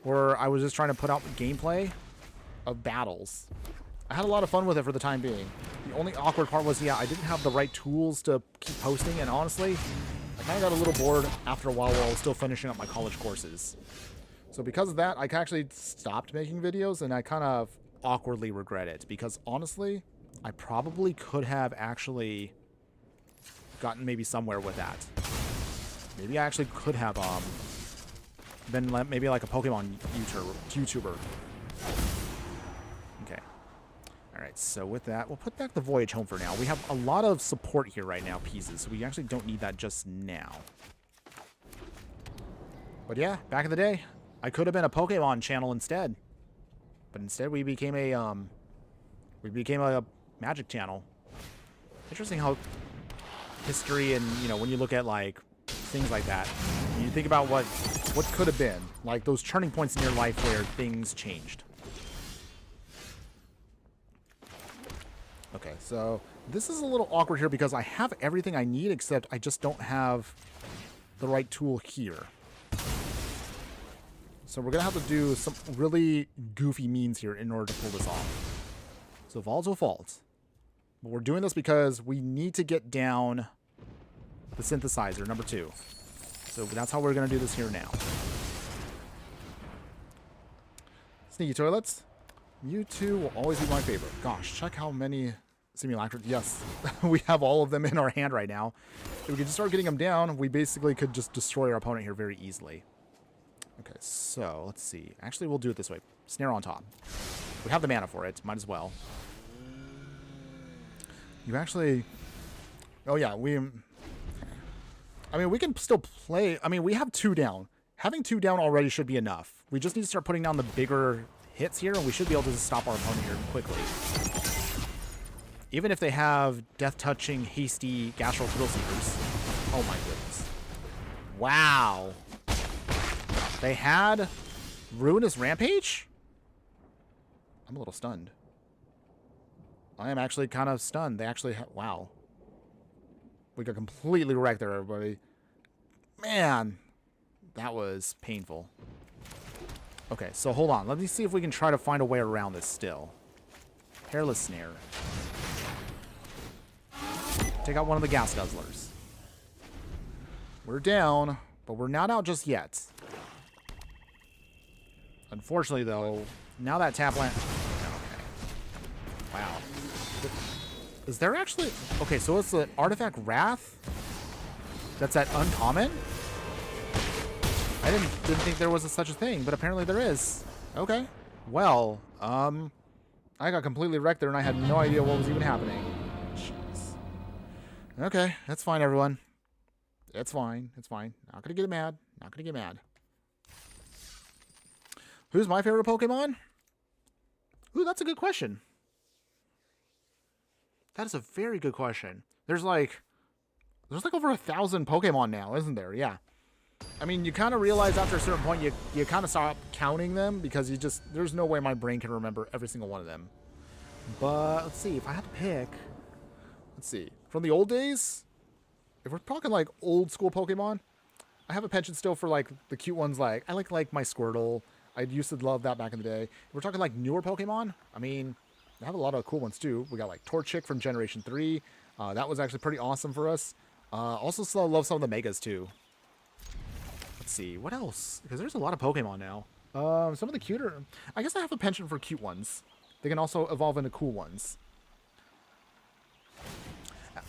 where I was just trying to put out gameplay of battles. I had a lot of fun with it for the time being. The only awkward part was, yeah, I didn't have the right tools to keep posting, and honestly, I kind of got a little bored after a while I was still finishing up my college courses. So because of that, I actually stopped making videos, and I kind of awkwardly regret it, because honestly, I probably could have actually gotten maybe somewhere with that. Maybe I actually could have been maybe like a Pokemon YouTuber. Okay. Alright, so with that, we'll put back the Voyage home for now. We have a lot of support here right now, pieces, so we actually don't need that just now. But yeah, back in the day, I could have been a Pokemon channel instead. But instead we became a Magic channel. Interesting how history and, you know, when you look at like things like that, you think about what could have been, like those turning points in your life where things changed. Okay, so this is a little awkward here because I have everything I need, except I just don't have the right tool here. So we're going to have to do some really goofy means here in order to pull this off. So volatile fault. But we're doing this because we need to get down the synthesizer, number 2. So that's how we're going to do this here now. Sneaky Toilets. Mewtwo will always be my favorite. Gosh, check how many simulacra. Yes, we have all of them in our hand right now. If we could just start getting them down, we basically could just destroy our opponent here very easily. Okay, so let's see. Actually, we'll do it this way. Snare on top. We have the mana for it. Might as well. You actually... Oh, yeah. I mean, we can still play... I mean, we have 2 down. Having 2 down already should be enough. We just need to start putting down the bigger hits here, and we should be able to stop our opponent here quickly. Even if they have death-touching, hasty Gastral Thrill Seekers. Oh, my goodness. Wow. They had Ruinous Rampage? I'm a little stunned. I am actually kind of stunned. They actually wow. We got completely wrecked there, everybody. Man, That was painful. Okay, so hold on. Let me see if we can try to find a way around this still. Hairless Snare. Take out one of the gas guzzlers. We're down, but we're not out just yet. Unfortunately, though, now that tap land... Okay. Wow. Is there actually... Okay, so it's the Artifact Wrath? That's that uncommon? I didn't think there was such a thing, but apparently there is. Okay. Well, I got completely wrecked there, and I had no idea what was even happening. Jeez. Okay, that's fine, everyone. It's fine. It's fine. Not gonna get mad. Not gonna get mad. Who's my favorite Pokemon? Ooh, that's a good question. That is a very good question. There's like over 1,000 Pokemon now, isn't there? Yeah. I mean, you kind of realize after a certain point, you kind of stop counting them because there's no way my brain can remember every single one of them. But let's see, if I had to pick, let's see, from the old days, if we're talking like old school Pokemon, I have a penchant still for like the cute ones. Like I like my Squirtle. I used to love that back in the day. If we're talking like newer Pokemon, I mean, I have a lot of cool ones too. We got like Torchic from Generation 3. That was actually pretty awesome for us. Also still love some of the Megas too. Let's see, what else? Because there's a lot of Pokemon now. Some of the cuter... I guess I have a penchant for cute ones. They can also evolve into cool ones.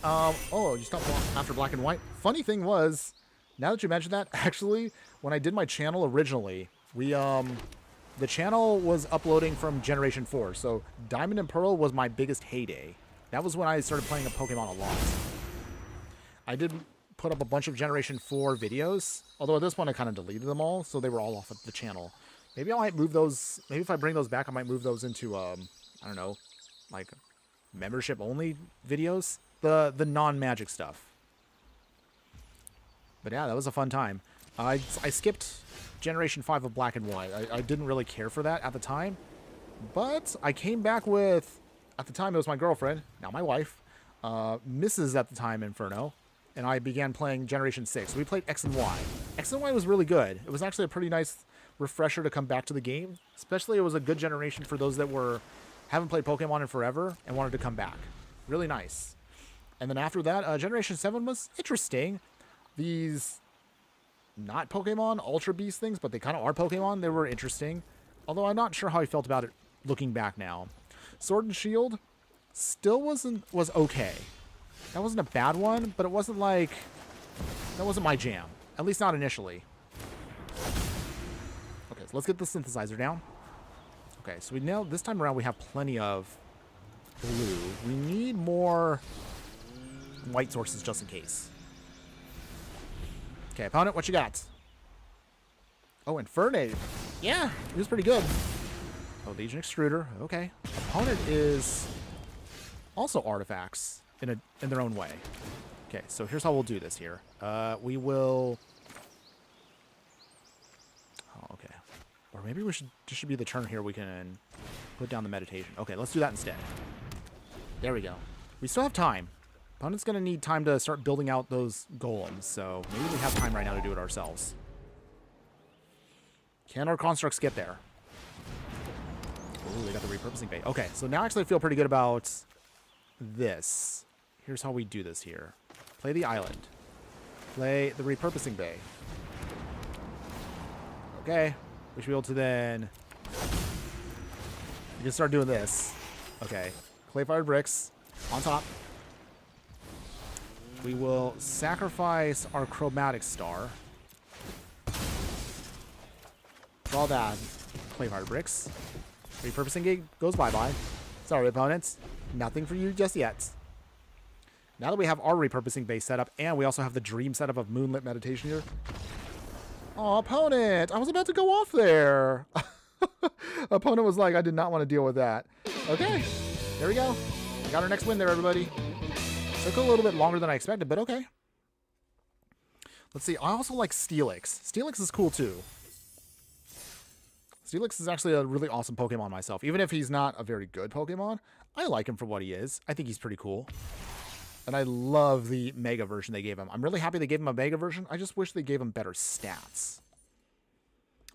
Oh, you stopped after Black and White? Funny thing was, now that you mentioned that, actually, when I did my channel originally, the channel was uploading from Generation 4, so Diamond and Pearl was my biggest heyday. That was when I started playing a Pokemon a lot. I did put up a bunch of Generation 4 videos, although at this point I kind of deleted them all, so they were all off of the channel. Maybe I might move those, maybe if I bring those back, I might move those into, I don't know, like membership-only videos? The non-magic stuff. But yeah, that was a fun time. I skipped Generation 5 of Black and White. I didn't really care for that at the time, but I came back with, at the time it was my girlfriend, now my wife, Mrs. at the time, Inferno, and I began playing Generation 6. We played X and Y. X and Y was really good. It was actually a pretty nice refresher to come back to the game. Especially it was a good generation for those that haven't played Pokemon in forever and wanted to come back. Really nice. And then after that, Generation 7 was interesting. These, not Pokemon, Ultra Beast things, but they kind of are Pokemon. They were interesting. Although I'm not sure how I felt about it looking back now. Sword and Shield still was okay. That wasn't a bad one, but it wasn't like... That wasn't my jam. At least not initially. Okay, so let's get the synthesizer down. Okay, so this time around we have plenty of blue. We need more white sources just in case. Okay, opponent, what you got? Oh, Infernape. Yeah, he was pretty good. Oh, Legion Extruder. Okay. Opponent is also artifacts in their own way. Okay, so here's how we'll do this here. We will... Oh, okay. Or maybe this should be the turn here we can put down the meditation. Okay, let's do that instead. There we go. We still have time. Opponent's going to need time to start building out those golems, so maybe we have time right now to do it ourselves. Can our constructs get there? Oh, they got the repurposing bay. Okay, so now actually I feel pretty good about this. Here's how we do this here. Play the island. Play the repurposing bay. Okay. We should be able to then... You can start doing this. Okay. Clay-fired bricks. On top. We will sacrifice our chromatic star. Draw that. Clay-fired bricks. Repurposing gate goes bye-bye. Sorry, opponents. Nothing for you just yet. Now that we have our repurposing base set up, and we also have the dream setup of Moonlit Meditation here. Oh, opponent! I was about to go off there! Opponent was like, I did not want to deal with that. Okay, there we go. We got our next win there, everybody. Took a little bit longer than I expected, but okay. Let's see, I also like Steelix. Steelix is cool too. Steelix is actually a really awesome Pokemon myself. Even if he's not a very good Pokemon, I like him for what he is. I think he's pretty cool. And I love the Mega version they gave him. I'm really happy they gave him a Mega version. I just wish they gave him better stats.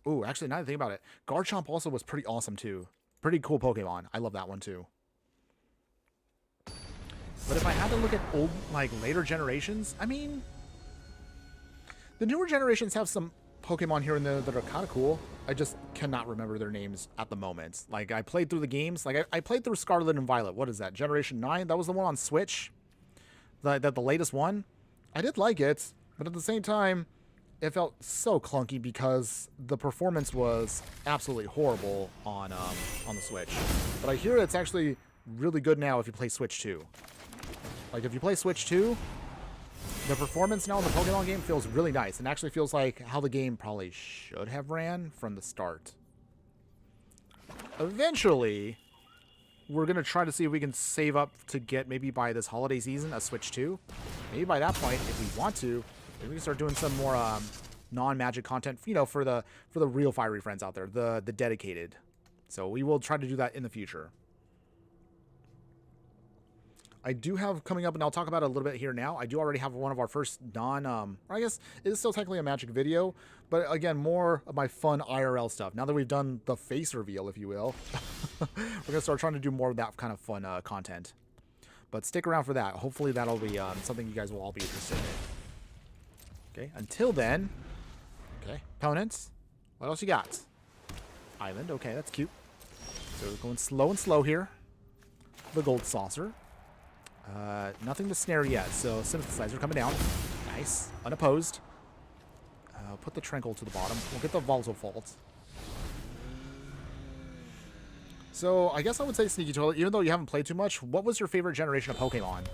Ooh, actually, now that I think about it, Garchomp also was pretty awesome, too. Pretty cool Pokemon. I love that one, too. But if I had to look at old, like, later generations, I mean, the newer generations have some Pokemon here and there that are kind of cool. I just cannot remember their names at the moment. Like, I played through the games. Like, I played through Scarlet and Violet. What is that? Generation 9? That was the one on Switch? The latest one? I did like it, but at the same time, it felt so clunky because the performance was absolutely horrible on the Switch. But I hear it's actually really good now if you play Switch 2. Like, if you play Switch 2, the performance now in the Pokemon game feels really nice and actually feels like how the game probably should have ran from the start. Eventually, we're going to try to see if we can save up to get, maybe by this holiday season, a Switch 2. Maybe by that point, if we want to, maybe we can start doing some more non-Magic content, you know, for the real fiery friends out there, the dedicated. So we will try to do that in the future. I do have coming up, and I'll talk about it a little bit here now. I do already have one of our first or I guess it is still technically a Magic video, but again, more of my fun IRL stuff. Now that we've done the face reveal, if you will, we're going to start trying to do more of that kind of fun content. But stick around for that. Hopefully that'll be something you guys will all be interested in. Okay, until then, okay, opponents, what else you got? Island, okay, that's cute. So we're going slow here. The Gold Saucer. Nothing to snare yet, so Synthesizer coming down. Nice. Unopposed. Put the Tranquil to the bottom. We'll get the Voltofault. So, I guess I would say Sneaky Toilet, even though you haven't played too much, what was your favorite generation of Pokemon?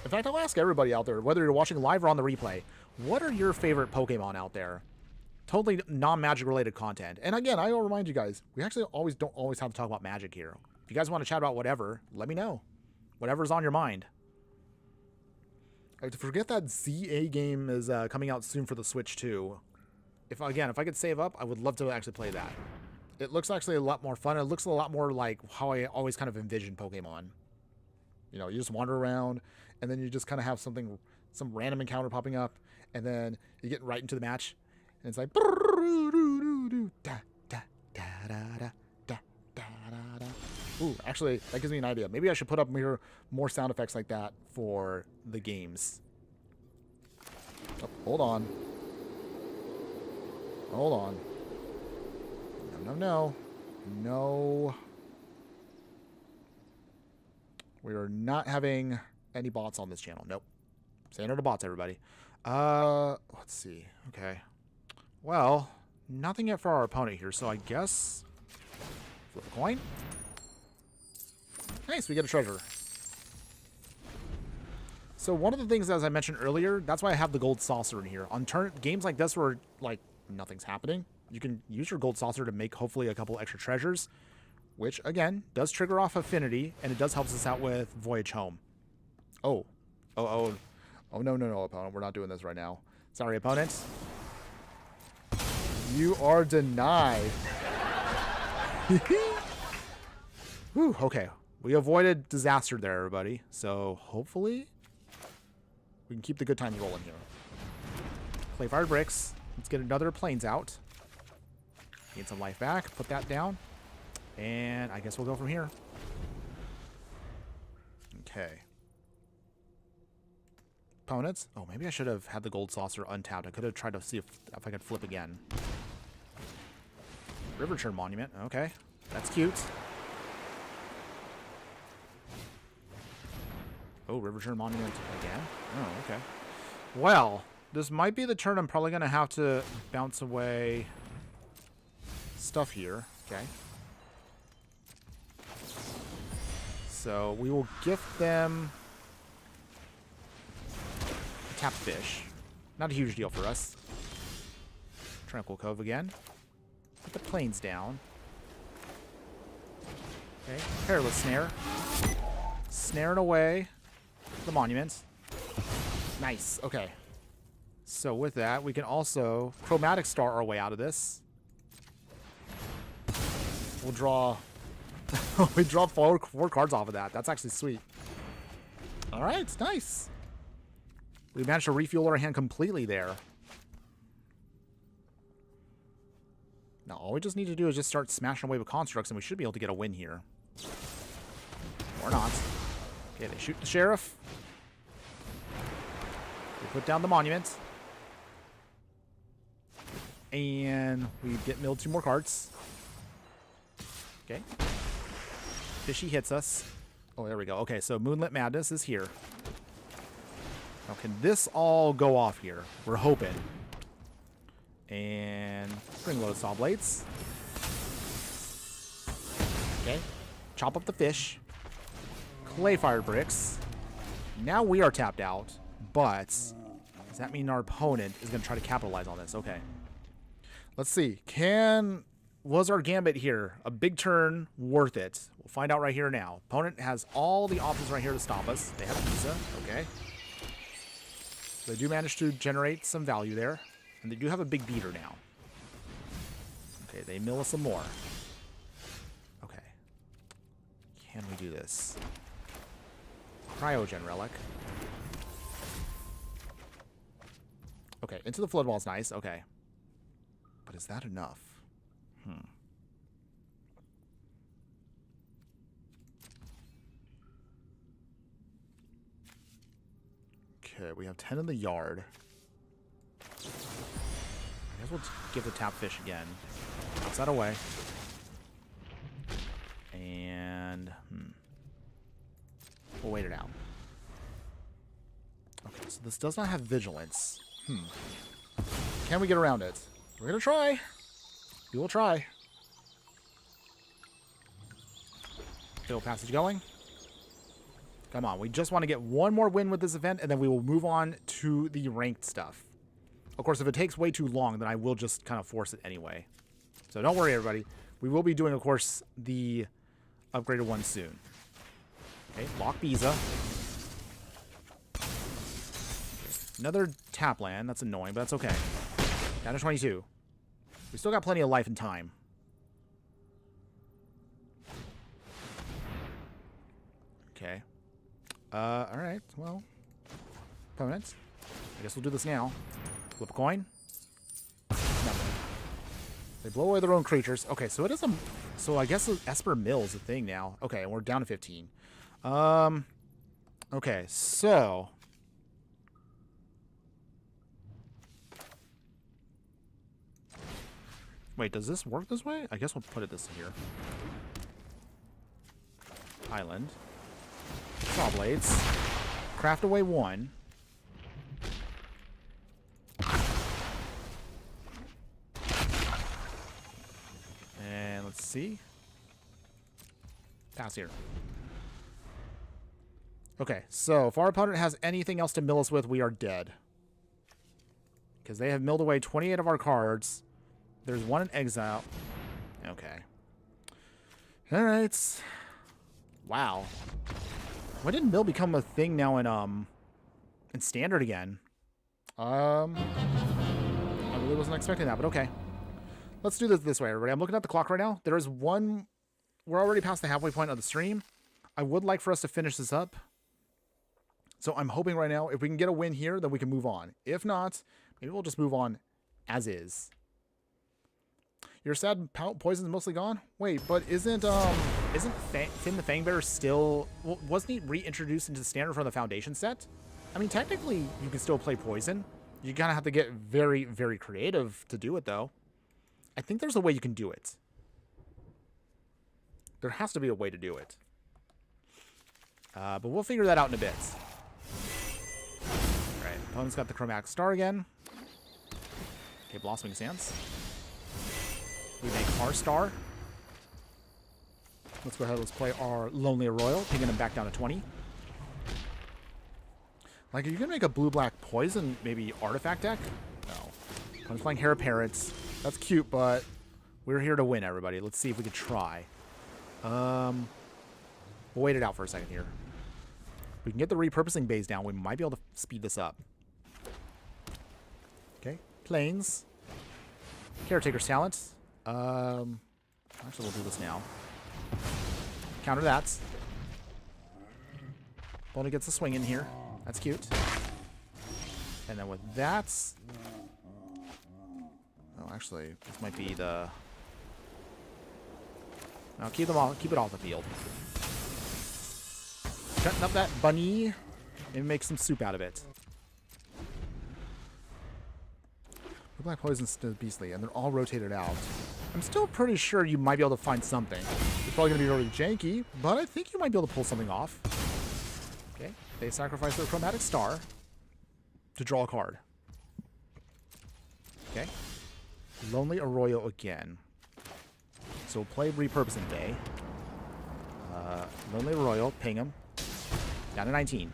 In fact, I'll ask everybody out there, whether you're watching live or on the replay, what are your favorite Pokemon out there? Totally non-Magic related content. And again, I will remind you guys, we actually don't always have to talk about Magic here. If you guys want to chat about whatever, let me know. Whatever's on your mind. I forget that ZA game is coming out soon for the Switch too. If I could save up, I would love to actually play that. It looks actually a lot more fun. It looks a lot more like how I always kind of envision Pokemon. You know, you just wander around, and then you just kind of have some random encounter popping up, and then you get right into the match, and it's like... Ooh, actually, that gives me an idea. Maybe I should put up more sound effects like that for the games. Oh, hold on. Hold on. No. We are not having any bots on this channel. Nope. Say no to bots, everybody. Let's see. Okay. Well, nothing yet for our opponent here, so I guess... Flip a coin. Nice, we get a treasure. So one of the things, as I mentioned earlier, that's why I have the Gold Saucer in here. On games like this where, like, nothing's happening, you can use your Gold Saucer to make, hopefully, a couple extra treasures, which, again, does trigger off Affinity, and it does help us out with Voyage Home. Oh, no, opponent. We're not doing this right now. Sorry, opponent. You are denied. Whew, okay. We avoided disaster there, everybody. So, hopefully, we can keep the good times rolling here. Play Fire Bricks. Let's get another Plains out. Gain some life back. Put that down. And I guess we'll go from here. Okay. Opponents. Oh, maybe I should have had the Gold Saucer untapped. I could have tried to see if I could flip again. River Churn Monument. Okay. That's cute. Oh, River Churn Monument again? Oh, okay. Well, this might be the turn I'm probably going to have to bounce away stuff here. Okay. So, we will gift them a tapped fish. Not a huge deal for us. Tranquil Cove again. Put the Plains down. Okay, Perilous Snare. Snaring away the monuments. Nice, okay. So with that, we can also Chromatic Star our way out of this. We'll draw... we draw four cards off of that. That's actually sweet. Alright, nice. We managed to refuel our hand completely there. Now, all we just need to do is just start smashing away with constructs, and we should be able to get a win here. Or not. Okay, they shoot the sheriff. We put down the monument. And we get milled 2 more cards. Okay. Fishy hits us. Oh, there we go. Okay, so Moonlit Madness is here. Now, can this all go off here? We're hoping. And Spring-Loaded Saw Blades. Okay. Chop up the fish. Clay-Fired Bricks. Now we are tapped out, but does that mean our opponent is going to try to capitalize on this? Okay. Let's see. Was our gambit here a big turn worth it? We'll find out right here now. Opponent has all the options right here to stop us. They have Visa. Okay. They do manage to generate some value there. And they do have a big beater now. Okay, they mill us some more. Okay. Can we do this? Cryogen Relic. Okay, into the Flood Wall is nice. Okay. But is that enough? Okay, we have 10 in the yard. I guess we'll give the tap fish again. Bounce that away. And we'll wait it out. Okay, so this does not have vigilance. Can we get around it? We're gonna try. We will try. Field passage going. Come on, we just want to get one more win with this event, and then we will move on to the ranked stuff. Of course, if it takes way too long, then I will just kind of force it anyway. So don't worry, everybody. We will be doing, of course, the upgraded one soon. Okay, lock Visa. Another tap land. That's annoying, but that's okay. Down to 22. We still got plenty of life and time. Okay. Alright, well. Opponents. I guess we'll do this now. Flip a coin. Nothing. They blow away their own creatures. Okay, so it is a... So I guess Esper Mill is a thing now. Okay, we're down to 15. Okay, so... Wait, does this work this way? I guess we'll put it this here. Island. Saw Blades. Craft away 1. And let's see. Pass here. Okay, so if our opponent has anything else to mill us with, we are dead. Because they have milled away 28 of our cards. There's 1 in exile. Okay. Alright. Wow. Why didn't mill become a thing now in standard again? I really wasn't expecting that, but okay. Let's do this way, everybody. I'm looking at the clock right now. There is one... We're already past the halfway point of the stream. I would like for us to finish this up. So I'm hoping right now, if we can get a win here, then we can move on. If not, maybe we'll just move on as is. You're sad Poison's mostly gone? Wait, but isn't Finn the Fangbearer still... Well, wasn't he reintroduced into the standard from the Foundation set? I mean, technically, you can still play Poison. You kind of have to get very, very creative to do it, though. I think there's a way you can do it. There has to be a way to do it. But we'll figure that out in a bit. Alright, opponent's got the Chromatic Star again. Okay, Blossoming Sands. We make our star. Let's go ahead, let's play our Lonely Royal, pinging him back down to 20. Like, are you going to make a blue-black poison, maybe artifact deck? No. I'm playing Hair of Parrots. That's cute, but we're here to win, everybody. Let's see if we can try. We'll wait it out for a second here. We can get the repurposing bays down. We might be able to speed this up. Okay, Plains. Caretaker's Talent. Actually, we'll do this now. Counter that. Bonnie gets a swing in here. That's cute. And then with that... Oh, actually, this might be the Now keep it off the field. Cutting up that bunny and make some soup out of it. Blue black poison's still beastly, and they're all rotated out. I'm still pretty sure you might be able to find something. It's probably gonna be really janky, but I think you might be able to pull something off. Okay, they sacrifice their chromatic star to draw a card. Okay. Lonely Arroyo again. So we'll play Repurposing Bay. Lonely Arroyo, ping him. Down to 19.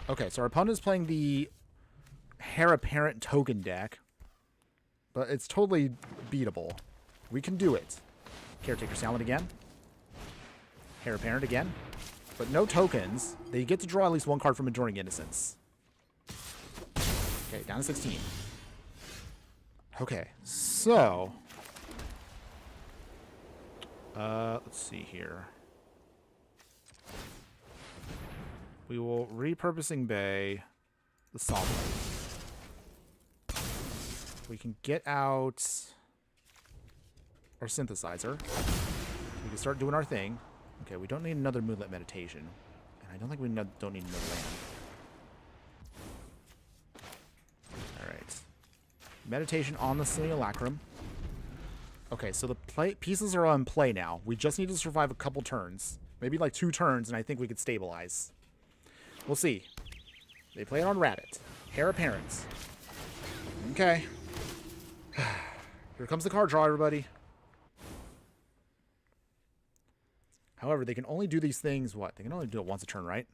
Okay, so our opponent is playing the Heir Apparent token deck. But it's totally beatable. We can do it. Caretaker Salad again. Heir Apparent again. But no tokens. They get to draw at least one card from Enduring Innocence. Okay, down to 16. Okay, so let's see here. We will Repurposing Bay the Saw Blade. We can get out our Synthesizer. We can start doing our thing. Okay, we don't need another Moonlit Meditation. And I don't think we don't need another land. Alright. Meditation on the Simulacrum. Okay, so the pieces are on play now. We just need to survive a couple turns. Maybe like 2 turns, and I think we could stabilize. We'll see. They play it on Rabbit. Heir Apparent. Okay. Here comes the card draw, everybody. However, they can only do these things, what? They can only do it once a turn, right?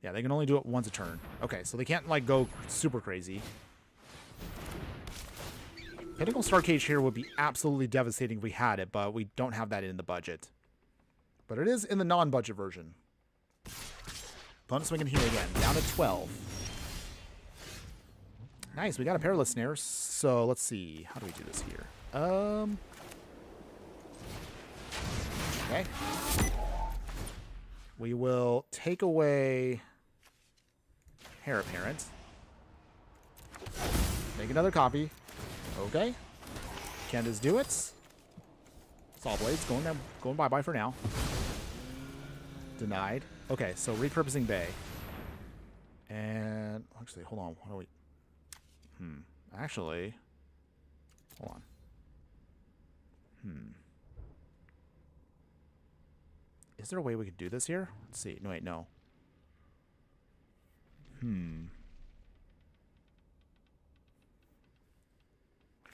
Yeah, they can only do it once a turn. Okay, so they can't, like, go super crazy. Pinnacle Starcage here would be absolutely devastating if we had it, but we don't have that in the budget. But it is in the non-budget version. Opponent swinging here again. Down to 12. Nice, we got a Perilous Snare. So, let's see. How do we do this here? Okay. We will take away Heir Apparent. Make another copy. Okay. Can this do it? Saw Blades going bye-bye for now. Denied. Okay, so Repurposing Bay. And actually, hold on. What do we... Actually, hold on. Is there a way we could do this here? Let's see. No, wait, no.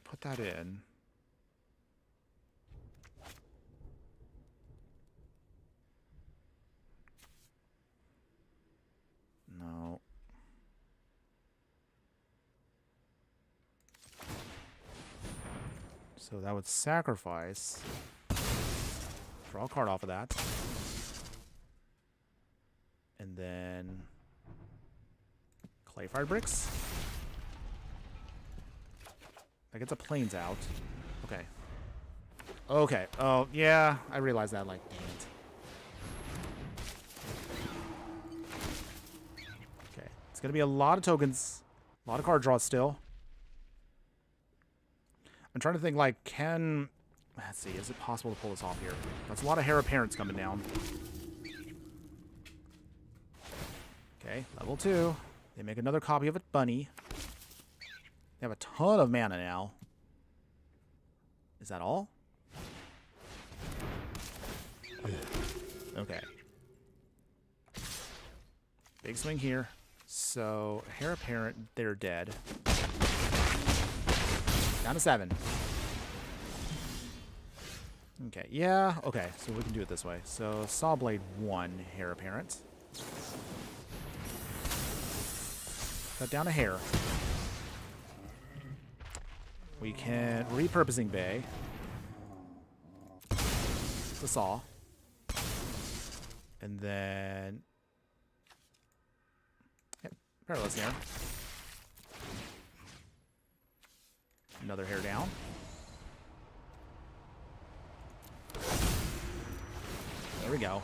Put that in. No. So that would sacrifice. Draw a card off of that. And then Clayfired Bricks. That gets a Plains out. Okay. Okay. Oh, yeah. I realized that, like, dang it. Okay. It's going to be a lot of tokens. A lot of card draws still. I'm trying to think, like, let's see. Is it possible to pull this off here? That's a lot of Heir Apparents coming down. Okay. Level 2. They make another copy of it, Bunny. They have a ton of mana now. Is that all? Okay. Big swing here. So, Heir Apparent, they're dead. Down to 7. Okay, yeah, okay, so we can do it this way. So, Sawblade 1, Heir Apparent. Cut down a hair. We can Repurposing Bay. The Saw. And then... Yep, Perilous Snare. Another hair down. There we go.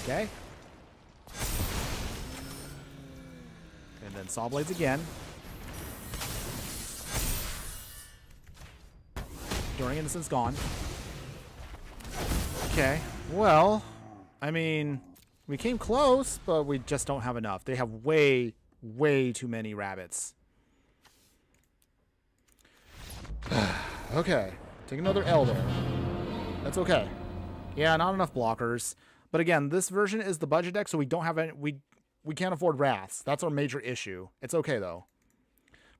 Okay. And then Saw Blades again. During Innocence gone. Okay. Well, I mean, we came close, but we just don't have enough. They have way, way too many rabbits. Okay. Take another L there. That's okay. Yeah, not enough blockers. But again, this version is the budget deck, so we don't have any... We can't afford Wraths. That's our major issue. It's okay, though.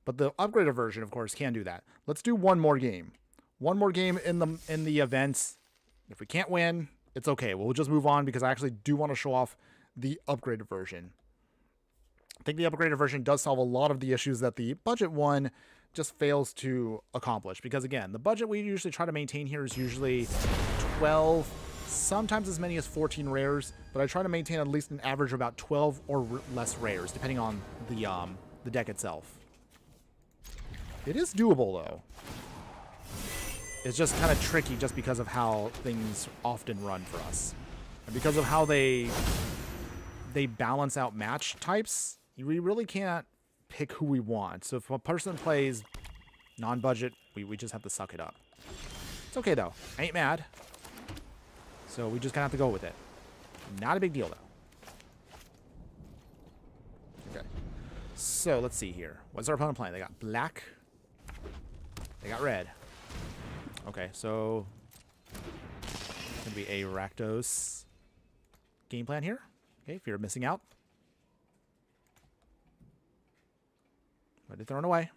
But the upgraded version, of course, can do that. Let's do one more game. One more game in the event. If we can't win, it's okay. We'll just move on because I actually do want to show off the upgraded version. I think the upgraded version does solve a lot of the issues that the budget one just fails to accomplish. Because again, the budget we usually try to maintain here is usually 12, sometimes as many as 14 rares, but I try to maintain at least an average of about 12 or less rares, depending on the deck itself. It is doable, though. It's just kind of tricky just because of how things often run for us. And because of how they balance out match types, we really can't pick who we want. So if a person plays non-budget, we just have to suck it up. It's okay, though. I ain't mad. So we just kind of have to go with it. Not a big deal, though. Okay. So let's see here. What's our opponent playing? They got black. They got red. Okay, so it's going to be a Rakdos game plan here. Okay, if you're missing out. But they're thrown away.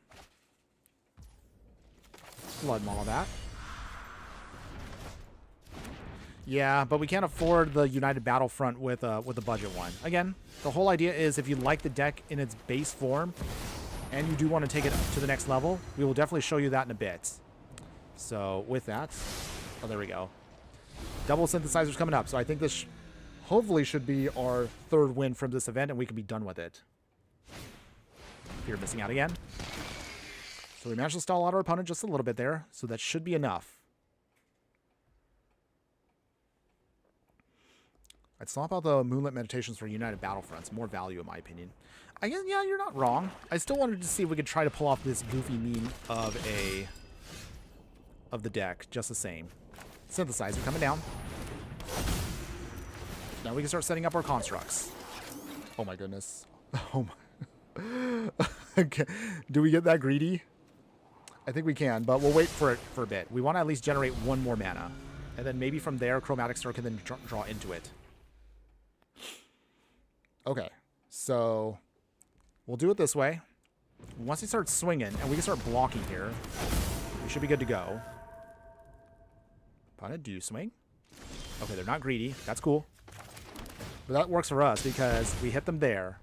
Blood Maul that. Yeah, but we can't afford the United Battlefront with a budget one. Again, the whole idea is if you like the deck in its base form and you do want to take it to the next level, we will definitely show you that in a bit. So with that, oh, there we go. Double synthesizers coming up. So I think this hopefully should be our third win from this event and we can be done with it. You're missing out again. So we managed to stall out our opponent just a little bit there. So that should be enough. I'd swap out the Moonlit Meditations for United Battlefronts. More value, in my opinion. Again, yeah, you're not wrong. I still wanted to see if we could try to pull off this goofy meme of the deck, just the same. Synthesizer coming down. Now we can start setting up our constructs. Oh my goodness. Oh my. Okay. Do we get that greedy? I think we can, but we'll wait for it for a bit. We want to at least generate one more mana. And then maybe from there, Chromatic Star can then draw into it. Okay, so we'll do it this way. Once he starts swinging, and we can start blocking here, we should be good to go. Opponent, do you swing? Okay, they're not greedy. That's cool. But that works for us because we hit them there.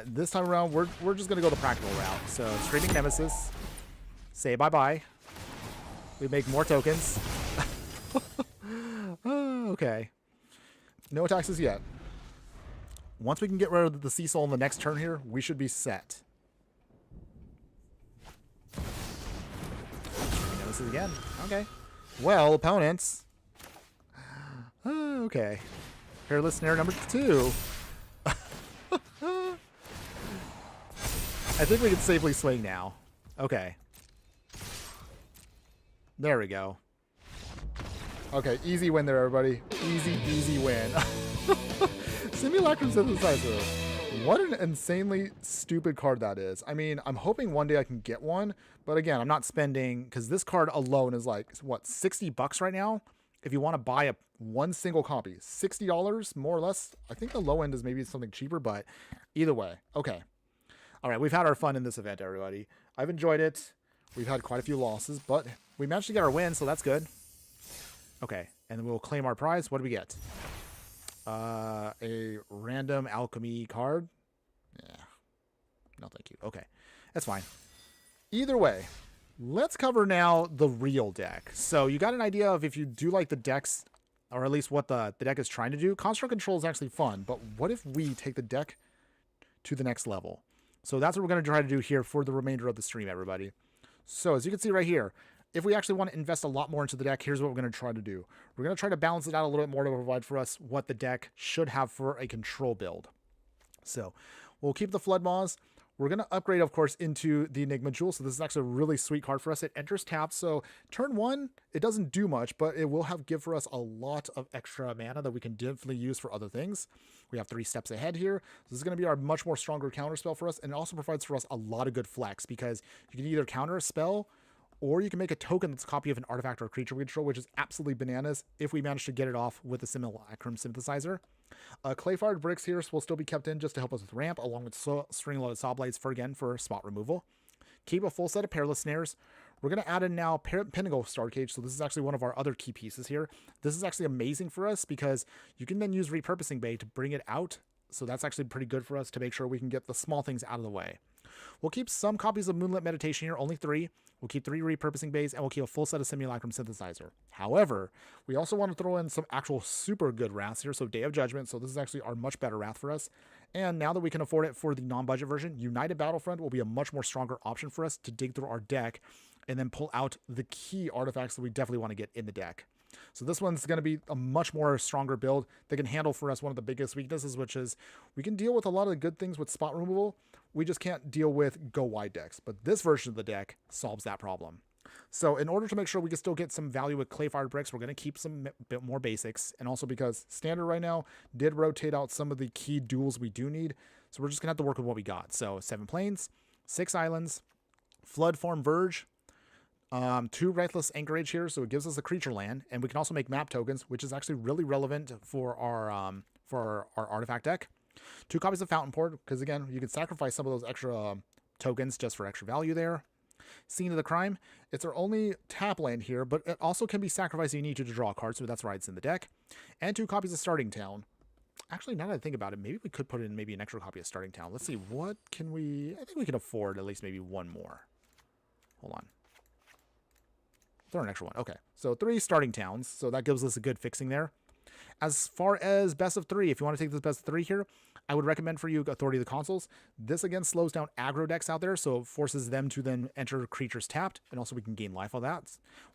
This time around, we're just going to go the practical route. So, Screaming Nemesis. Say bye-bye. We make more tokens. Okay. No attacks as yet. Once we can get rid of the Sea Soul in the next turn here, we should be set. This is again. Okay. Well, opponents. Okay. Perilous Snare number 2. I think we can safely swing now. Okay. There we go. Okay, easy win there, everybody. Easy win. Simulacrum Synthesizer. What an insanely stupid card that is. I mean, I'm hoping one day I can get one, but again, I'm not spending, because this card alone is like, what, 60 bucks right now? If you want to buy one single copy, $60, more or less. I think the low end is maybe something cheaper, but either way. Okay. All right, we've had our fun in this event, everybody. I've enjoyed it. We've had quite a few losses, but we managed to get our win, so that's good. Okay, and then we'll claim our prize. What do we get? A random alchemy card. Yeah. No, thank you. Okay. That's fine. Either way, let's cover now the real deck. So you got an idea of if you do like the decks, or at least what the deck is trying to do. Construct Control is actually fun, but what if we take the deck to the next level? So that's what we're going to try to do here for the remainder of the stream, everybody. So as you can see right here, if we actually want to invest a lot more into the deck, here's what we're going to try to do. We're going to try to balance it out a little bit more to provide for us what the deck should have for a control build. So we'll keep the Flood Maws. We're going to upgrade, of course, into the Enigma Jewel. So this is actually a really sweet card for us. It enters tapped. So turn 1, it doesn't do much, but it will give for us a lot of extra mana that we can definitely use for other things. We have 3 steps ahead here. So this is going to be our much more stronger counter spell for us. And it also provides for us a lot of good flex because you can either counter a spell or you can make a token that's a copy of an artifact or creature we control, which is absolutely bananas if we manage to get it off with a Simulacrum Synthesizer. Clay-fired bricks here will still be kept in just to help us with ramp, along with string-loaded saw blades for spot removal. Keep a full set of perilous snares. We're going to add in now Pinnacle Star Cage, so this is actually one of our other key pieces here. This is actually amazing for us because you can then use Repurposing Bay to bring it out, so that's actually pretty good for us to make sure we can get the small things out of the way. We'll keep some copies of Moonlit Meditation here, only 3. We'll keep 3 Repurposing Bays, and we'll keep a full set of Simulacrum Synthesizer. However, we also want to throw in some actual super good wraths here, so Day of Judgment, so this is actually our much better wrath for us. And now that we can afford it for the non-budget version, United Battlefront will be a much more stronger option for us to dig through our deck and then pull out the key artifacts that we definitely want to get in the deck. So this one's going to be a much more stronger build that can handle for us one of the biggest weaknesses, which is we can deal with a lot of the good things with spot removal. We just can't deal with go wide decks. But this version of the deck solves that problem. So in order to make sure we can still get some value with clay-fired bricks, we're going to keep some bit more basics. And also because standard right now did rotate out some of the key duels we do need. So we're just going to have to work with what we got. So 7 plains, 6 islands, Flood Farm Verge, 2 Wraithless Anchorage here, so it gives us a creature land, and we can also make map tokens, which is actually really relevant for our artifact deck. 2 copies of Fountain Port, because again, you can sacrifice some of those extra tokens just for extra value there. Scene of the Crime, it's our only tap land here, but it also can be sacrificed if you need to draw a card, so that's why it's in the deck. And 2 copies of Starting Town. Actually, now that I think about it, maybe we could put in maybe an extra copy of Starting Town. Let's see, what can we... I think we can afford at least maybe 1 more. Hold on. Throw an extra one. Okay, so 3 Starting Towns, so that gives us a good fixing there. As far as best of 3, if you want to take this best of 3 here, I would recommend for you Authority of the Consuls. This again slows down aggro decks out there, so it forces them to then enter creatures tapped, and also we can gain life on that.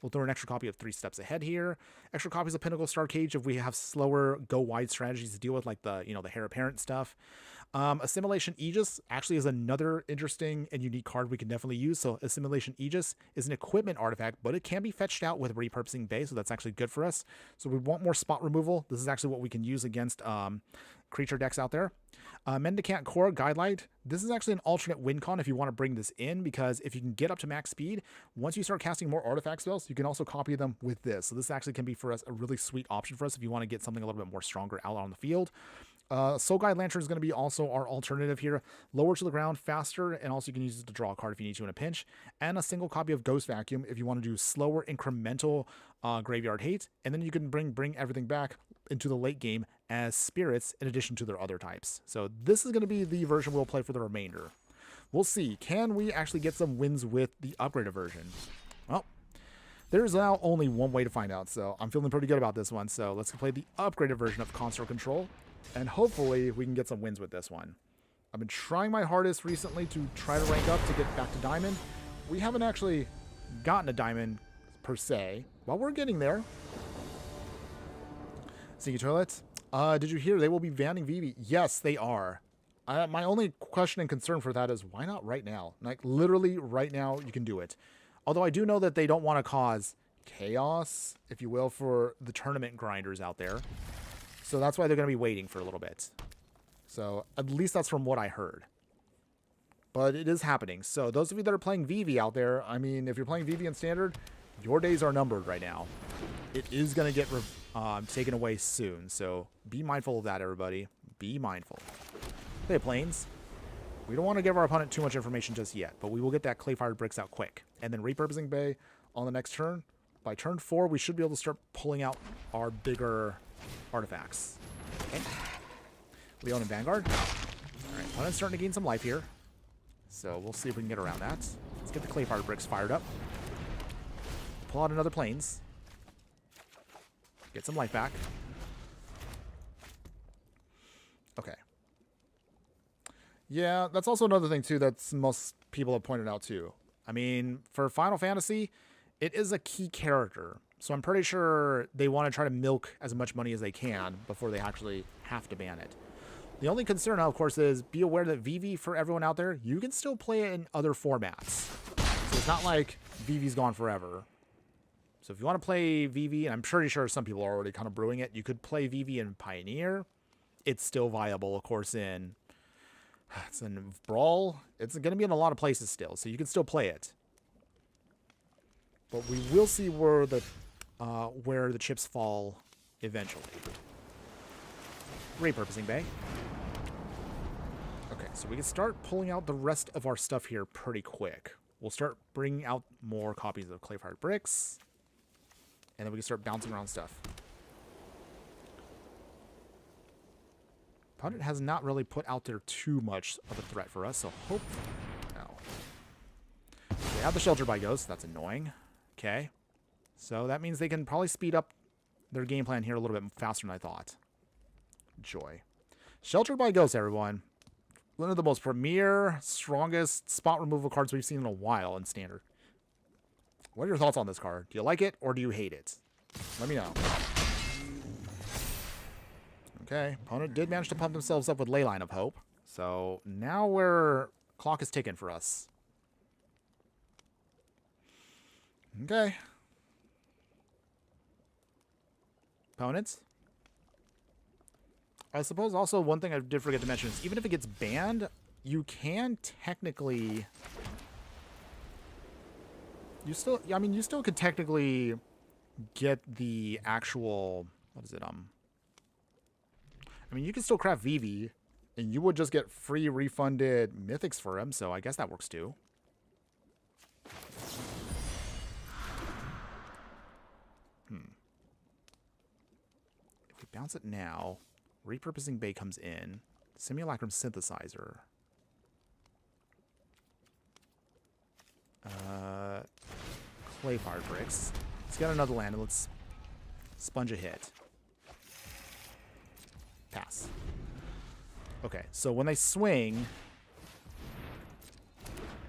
We'll throw an extra copy of 3 Steps Ahead here. Extra copies of Pinnacle Star Cage if we have slower go wide strategies to deal with, like the the Heir Apparent stuff. Assimilation Aegis actually is another interesting and unique card we can definitely use. So Assimilation Aegis is an equipment artifact, but it can be fetched out with Repurposing Bay, so that's actually good for us. So we want more spot removal. This is actually what we can use against creature decks out there. Mendicant Core Guidelight. This is actually an alternate win con if you want to bring this in, because if you can get up to max speed, once you start casting more artifact spells, you can also copy them with this. So this actually can be for us a really sweet option for us if you want to get something a little bit more stronger out on the field. Soul Guide Lantern is going to be also our alternative here. Lower to the ground, faster, and also you can use it to draw a card if you need to in a pinch. And a single copy of Ghost Vacuum if you want to do slower incremental graveyard hate. And then you can bring everything back into the late game as spirits in addition to their other types. So this is going to be the version we'll play for the remainder. We'll see. Can we actually get some wins with the upgraded version? Well, there's now only one way to find out, so I'm feeling pretty good about this one. So let's play the upgraded version of Construct Control, and hopefully we can get some wins with this one. I've been trying my hardest recently to try to rank up to get back to Diamond. We haven't actually gotten a Diamond per se. Well, we're getting there. Sneaky Toilets. Did you hear they will be banning Vivi? Yes, they are. My only question and concern for that is why not right now? Like literally right now you can do it. Although I do know that they don't want to cause chaos, if you will, for the tournament grinders out there. So that's why they're going to be waiting for a little bit. So at least that's from what I heard. But it is happening. So those of you that are playing Vivi out there, I mean, if you're playing Vivi in Standard, your days are numbered right now. It is going to get taken away soon. So be mindful of that, everybody. Be mindful. Hey, Plains. We don't want to give our opponent too much information just yet, but we will get that clay-fired bricks out quick. And then Repurposing Bay on the next turn. By turn 4, we should be able to start pulling out our bigger artifacts. Okay. Leon and Vanguard. Alright, opponent's starting to gain some life here. So we'll see if we can get around that. Let's get the clay-fired bricks fired up. Pull out another Plains. Get some life back. Okay. Yeah, that's also another thing, too, that most people have pointed out, too. I mean, for Final Fantasy, it is a key character. So I'm pretty sure they want to try to milk as much money as they can before they actually have to ban it. The only concern now, of course, is be aware that VV, for everyone out there, you can still play it in other formats. So it's not like VV's gone forever. So if you want to play VV, and I'm pretty sure some people are already kind of brewing it, you could play VV in Pioneer. It's still viable, of course, in Brawl. It's going to be in a lot of places still, so you can still play it. But we will see where the chips fall eventually. Repurposing bay. Okay, so we can start pulling out the rest of our stuff here pretty quick. We'll start bringing out more copies of clay-fired bricks. And then we can start bouncing around stuff. Opponent has not really put out there too much of a threat for us, so hopefully... No. They have the Shelter by Ghost. That's annoying. Okay. So that means they can probably speed up their game plan here a little bit faster than I thought. Joy. Sheltered by Ghost, everyone. One of the most premier, strongest spot removal cards we've seen in a while in Standard. What are your thoughts on this card? Do you like it or do you hate it? Let me know. Okay, opponent did manage to pump themselves up with Leyline of Hope. So now clock is ticking for us. Okay. Opponents. I suppose also one thing I did forget to mention is even if it gets banned, you can technically... You still could technically get the actual... What is it? I mean, you can still craft VV, and you would just get free refunded mythics for him, so I guess that works too. If we bounce it now, repurposing bay comes in, simulacrum synthesizer. Clay fire bricks. Let's get another land and let's sponge a hit. Pass. Okay, so when they swing...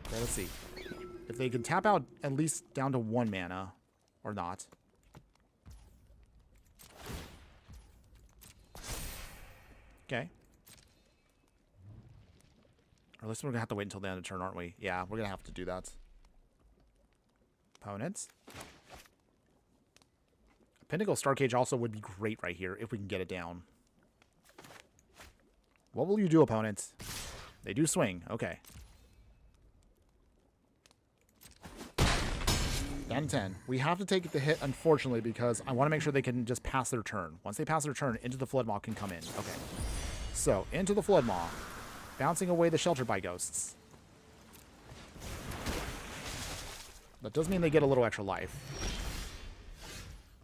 Okay, let's see. If they can tap out at least down to 1 mana, or not. Okay. Or at least we're going to have to wait until the end of the turn, aren't we? Yeah, we're going to have to do that. Opponents. Pinnacle Star Cage also would be great right here if we can get it down. What will you do, opponents? They do swing. Okay. Down 10. We have to take the hit, unfortunately, because I want to make sure they can just pass their turn. Once they pass their turn, Into the Flood Maw can come in. Okay. So, Into the Flood Maw. Bouncing away the Shelter by Ghosts. That does mean they get a little extra life.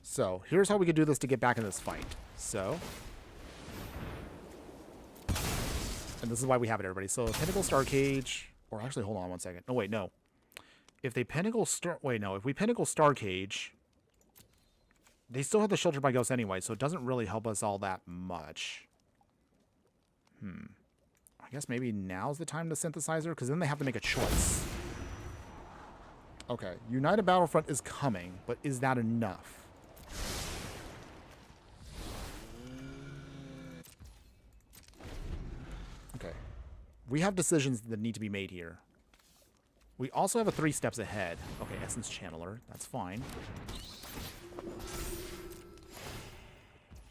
So, here's how we could do this to get back in this fight. So... And this is why we have it, everybody. So, Pinnacle Star Cage... Or actually, hold on one second. No, wait, no. If they Pinnacle Star... Wait, no. If we Pinnacle Star Cage... They still have the Shelter by Ghost anyway, so it doesn't really help us all that much. I guess maybe now's the time to Synthesizer, because then they have to make a choice. Okay. United Battlefront is coming, but is that enough? Okay. We have decisions that need to be made here. We also have a 3 steps ahead. Okay, Essence Channeler. That's fine.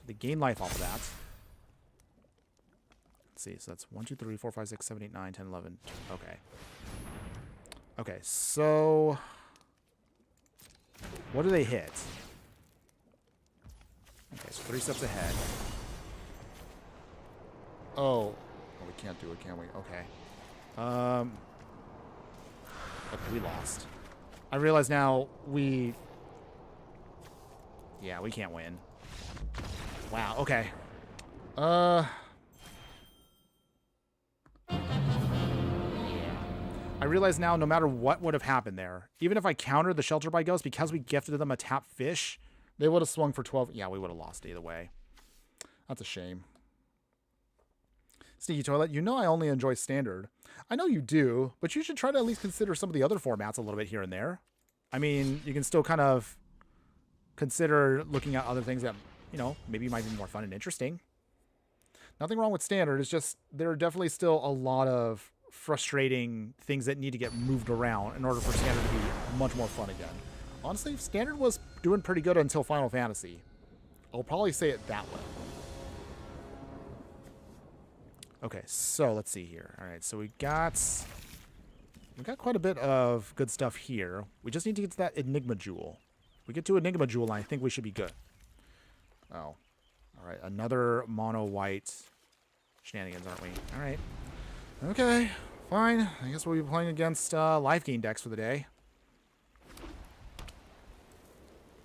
They gain life off of that. Let's see. So that's 1, 2, 3, 4, 5, 6, 7, 8, 9, 10, 11. Okay. Okay, so... What do they hit? Okay, so 3 steps ahead. Oh, we can't do it, can we? Okay. Okay, we lost. I realize now we... Yeah, we can't win. Wow, okay. I realize now no matter what would have happened there, even if I countered the Shelter by Ghost, because we gifted them a tap fish, they would have swung for 12. Yeah, we would have lost either way. That's a shame. Sneaky Toilet, you know I only enjoy Standard. I know you do, but you should try to at least consider some of the other formats a little bit here and there. I mean, you can still kind of consider looking at other things that, you know, maybe might be more fun and interesting. Nothing wrong with standard. It's just there are definitely still a lot of frustrating things that need to get moved around in order for standard to be much more fun again. Honestly, standard was doing pretty good until Final Fantasy. I'll probably say it that way. Okay, so let's see here. All right, so we got quite a bit of good stuff here. We just need to get to that Enigma Jewel. We get to Enigma Jewel, and I think we should be good. Oh, all right, another mono white shenanigans, aren't we? All right. Okay, fine. I guess we'll be playing against life gain decks for the day.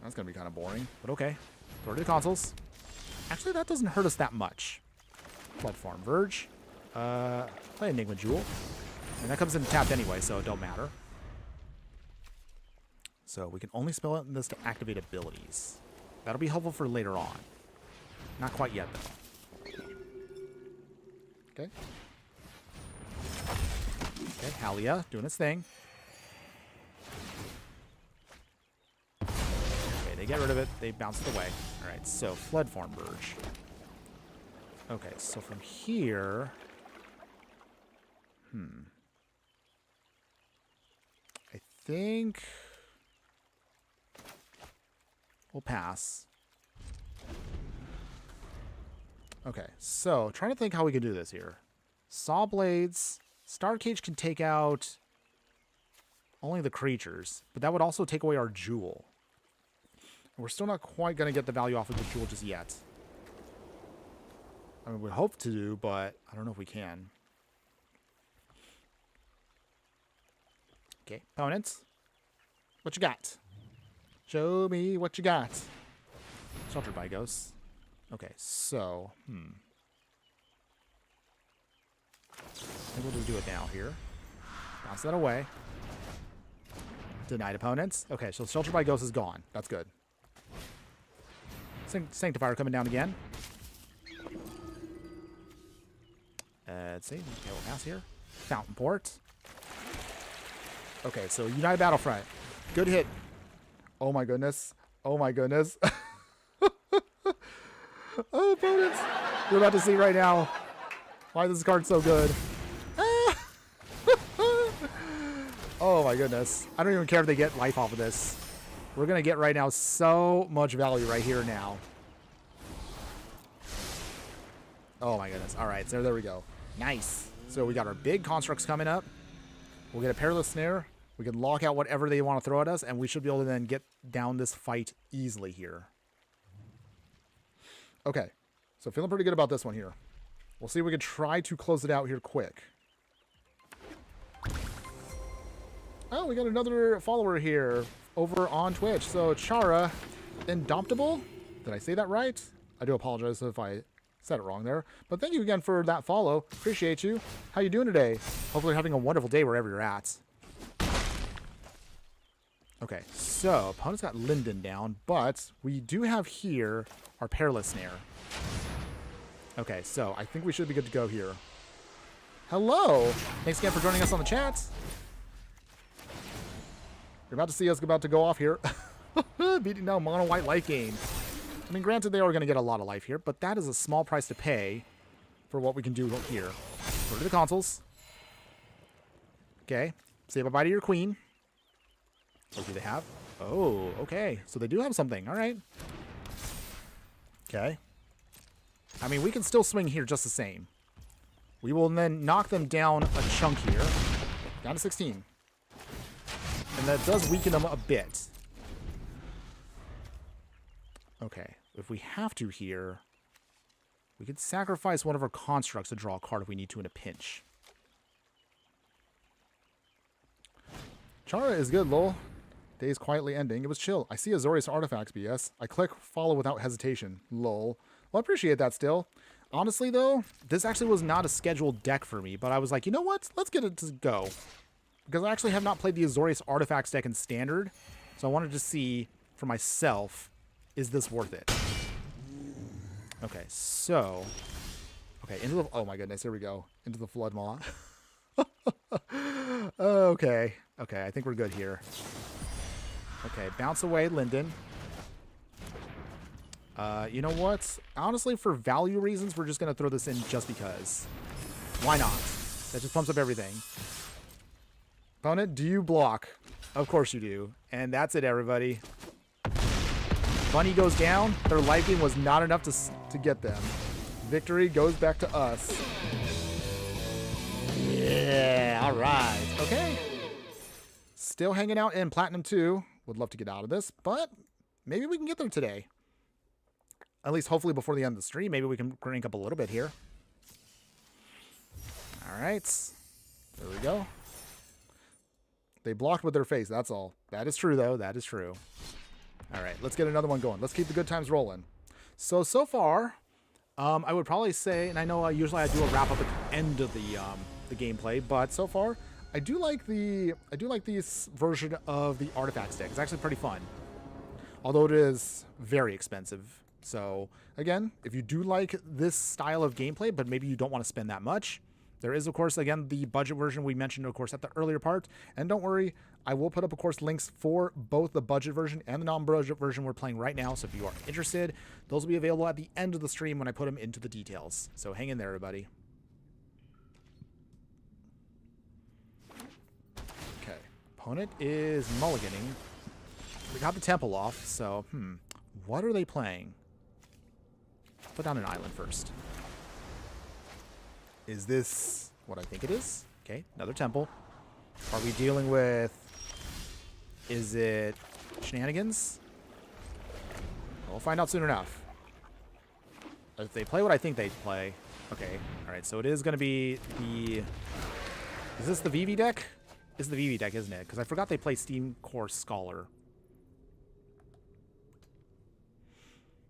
That's going to be kind of boring, but okay. Throw to the consoles. Actually, that doesn't hurt us that much. Blood Farm Verge. Play Enigma Jewel. And that comes in tapped anyway, so it don't matter. So we can only spell it in this to activate abilities. That'll be helpful for later on. Not quite yet, though. Okay. Okay, Halia doing its thing. Okay, they get rid of it. They bounce it away. All right, so Flood Farm Verge. Okay, so from here... I think... we'll pass. Okay, so trying to think how we can do this here. Saw Blades... Star Cage can take out only the creatures, but that would also take away our jewel. And we're still not quite going to get the value off of the jewel just yet. I mean, we hope to do, but I don't know if we can. Okay, opponents. What you got? Show me what you got. Sheltered by Ghosts. Okay, so, I think we'll just do it now here. Bounce that away. Denied opponents. Okay, so Shelter by Ghost is gone. That's good. Sanctifier coming down again. Let's see. Okay, we'll pass here. Fountain Port. Okay, so United Battlefront. Good hit. Oh my goodness. Oh my goodness. Oh, opponents. You're about to see right now why this card's so good. Oh my goodness. I don't even care if they get life off of this. We're going to get right now so much value right here now. Oh my goodness. All right, so there we go. Nice. So we got our big constructs coming up. We'll get a Perilous Snare. We can lock out whatever they want to throw at us, and we should be able to then get down this fight easily here. Okay. So feeling pretty good about this one here. We'll see if we can try to close it out here quick. Oh, we got another follower here over on Twitch. So Chara Indomptable. Did I say that right? I do apologize if I said it wrong there. But thank you again for that follow. Appreciate you. How you doing today? Hopefully you're having a wonderful day wherever you're at. Okay, so opponent's got Linden down, but we do have here our Perilous Snare. Okay, so I think we should be good to go here. Hello! Thanks again for joining us on the chat. You're about to see us about to go off here. Beating down mono white life gain. I mean, granted, they are going to get a lot of life here, but that is a small price to pay for what we can do here. Go to the consoles. Okay. Say bye-bye to your queen. What do they have? Oh, okay. So they do have something. All right. Okay. I mean, we can still swing here just the same. We will then knock them down a chunk here. Down to 16. And that does weaken them a bit. Okay. If we have to here, we could sacrifice one of our constructs to draw a card if we need to in a pinch. Chara is good, lol. Day's quietly ending. It was chill. I see Azorius Artifacts, BS. I click follow without hesitation. Lol. Well, I appreciate that still. Honestly, though, this actually was not a scheduled deck for me, but I was like, you know what? Let's get it to go. Because I actually have not played the Azorius Artifacts deck in Standard, so I wanted to see for myself, is this worth it? Okay, so... Okay, into the... Oh my goodness, here we go. Into the Flood Maw. Okay. Okay, I think we're good here. Okay, bounce away, Linden. You know what? Honestly, for value reasons, we're just going to throw this in just because. Why not? That just pumps up everything. Opponent, do you block? Of course you do. And that's it, everybody. Bunny goes down. Their life gain was not enough to get them. Victory goes back to us. Yeah, all right. Okay. Still hanging out in Platinum 2. Would love to get out of this, but maybe we can get there today. At least hopefully before the end of the stream. Maybe we can crank up a little bit here. All right. There we go. They blocked with their face. That's all. That is true, though. That is true. All right. Let's get another one going. Let's keep the good times rolling. So far, I would probably say, and I know usually I do a wrap up at the end of the gameplay, but so far, I do like this version of the artifact stick. It's actually pretty fun, although it is very expensive. So again, if you do like this style of gameplay, but maybe you don't want to spend that much, there is, of course, again, the budget version we mentioned, of course, at the earlier part. And don't worry, I will put up, of course, links for both the budget version and the non-budget version we're playing right now. So if you are interested, those will be available at the end of the stream when I put them into the details. So hang in there, everybody. Okay, opponent is mulliganing. We got the temple off, so, what are they playing? Put down an island first. Is this what I think it is? Okay, another temple. Are we dealing with... Is it shenanigans? We'll find out soon enough. If they play what I think they play... Okay, alright, so it is going to be the... Is this the VV deck? This is the VV deck, isn't it? Because I forgot they play Steam Core Scholar.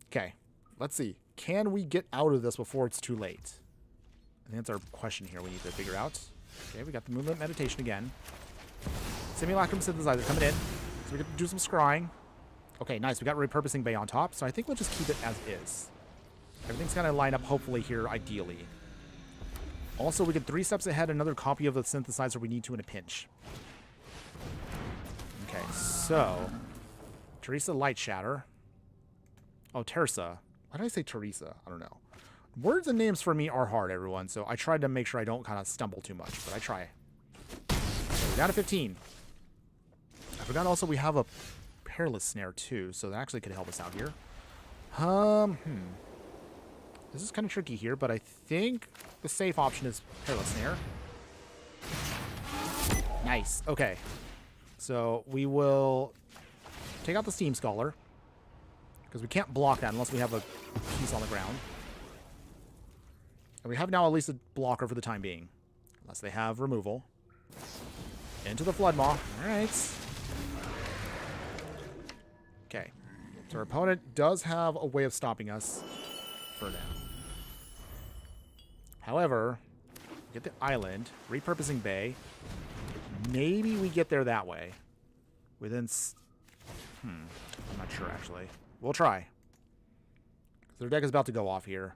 Okay, let's see. Can we get out of this before it's too late? I think that's our question here we need to figure out. Okay, we got the Moonlit Meditation again. Simulacrum Synthesizer coming in. So we get to do some scrying. Okay, nice. We got Repurposing Bay on top, so I think we'll just keep it as is. Everything's going to line up hopefully here, ideally. Also, we get 3 steps ahead, another copy of the Synthesizer we need to in a pinch. Okay, so... Teresa Light Shatter. Oh, Teresa. Why did I say Teresa? I don't know. Words and names for me are hard, everyone, so I tried to make sure I don't kind of stumble too much, but I try. So we're down to 15. I forgot also we have a Perilous Snare, too, so that actually could help us out here. This is kind of tricky here, but I think the safe option is Perilous Snare. Nice. Okay. So we will take out the Steam Scholar, because we can't block that unless we have a piece on the ground. And we have now at least a blocker for the time being. Unless they have removal. Into the Flood Maw. Alright. Okay. So our opponent does have a way of stopping us for now. However, we get the island. Repurposing Bay. Maybe we get there that way. Within... I'm not sure, actually. We'll try. Their deck is about to go off here.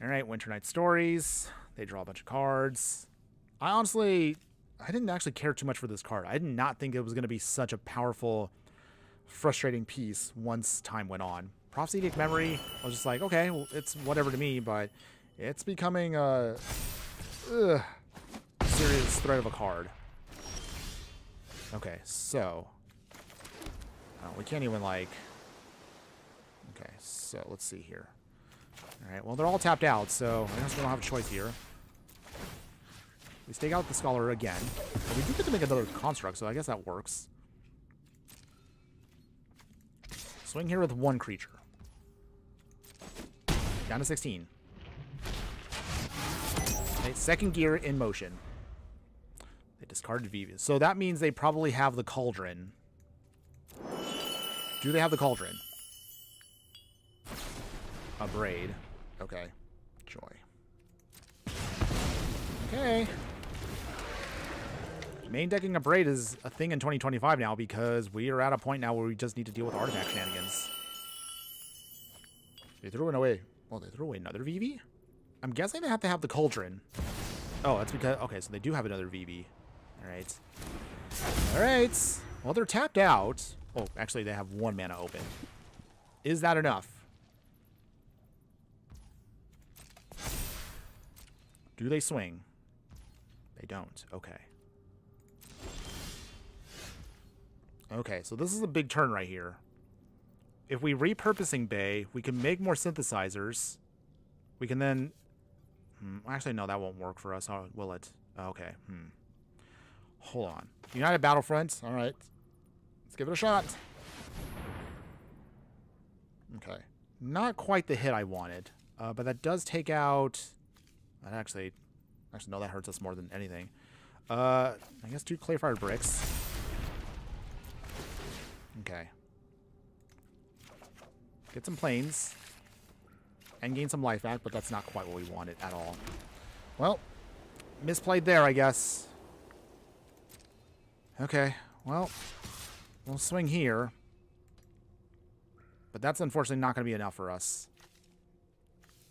Alright, Winter Night Stories. They draw a bunch of cards. I didn't actually care too much for this card. I did not think it was going to be such a powerful, frustrating piece once time went on. Prophecy Memory, I was just like, okay, well, it's whatever to me, but it's becoming a serious threat of a card. Okay, so... we can't even, like... Okay, so let's see here. Alright, well, they're all tapped out, so I guess we don't have a choice here. We stake out the Scholar again. But we do get to make another construct, so I guess that works. Swing here with 1 creature. Down to 16. Okay, second gear in motion. They discarded Vivi. So that means they probably have the Cauldron. Do they have the Cauldron? A Braid. Okay. Joy. Okay. Main decking a Braid is a thing in 2025 now because we are at a point now where we just need to deal with artifact shenanigans. They threw it away. Well, they threw away another VV? I'm guessing they have to have the Cauldron. Oh, that's because... Okay, so they do have another VV. Alright. Alright. Well, they're tapped out. Oh, actually, they have 1 mana open. Is that enough? Do they swing? They don't. Okay. Okay, so this is a big turn right here. If we repurposing Bay, we can make more synthesizers. We can then... actually, no, that won't work for us, will it? Okay. Hold on. United Battlefront. All right. Let's give it a shot. Okay. Not quite the hit I wanted. But that does take out... Actually, no, that hurts us more than anything. I guess 2 clay-fired bricks. Okay. Get some planes. And gain some life back, but that's not quite what we wanted at all. Well, misplayed there, I guess. Okay, well, we'll swing here. But that's unfortunately not going to be enough for us.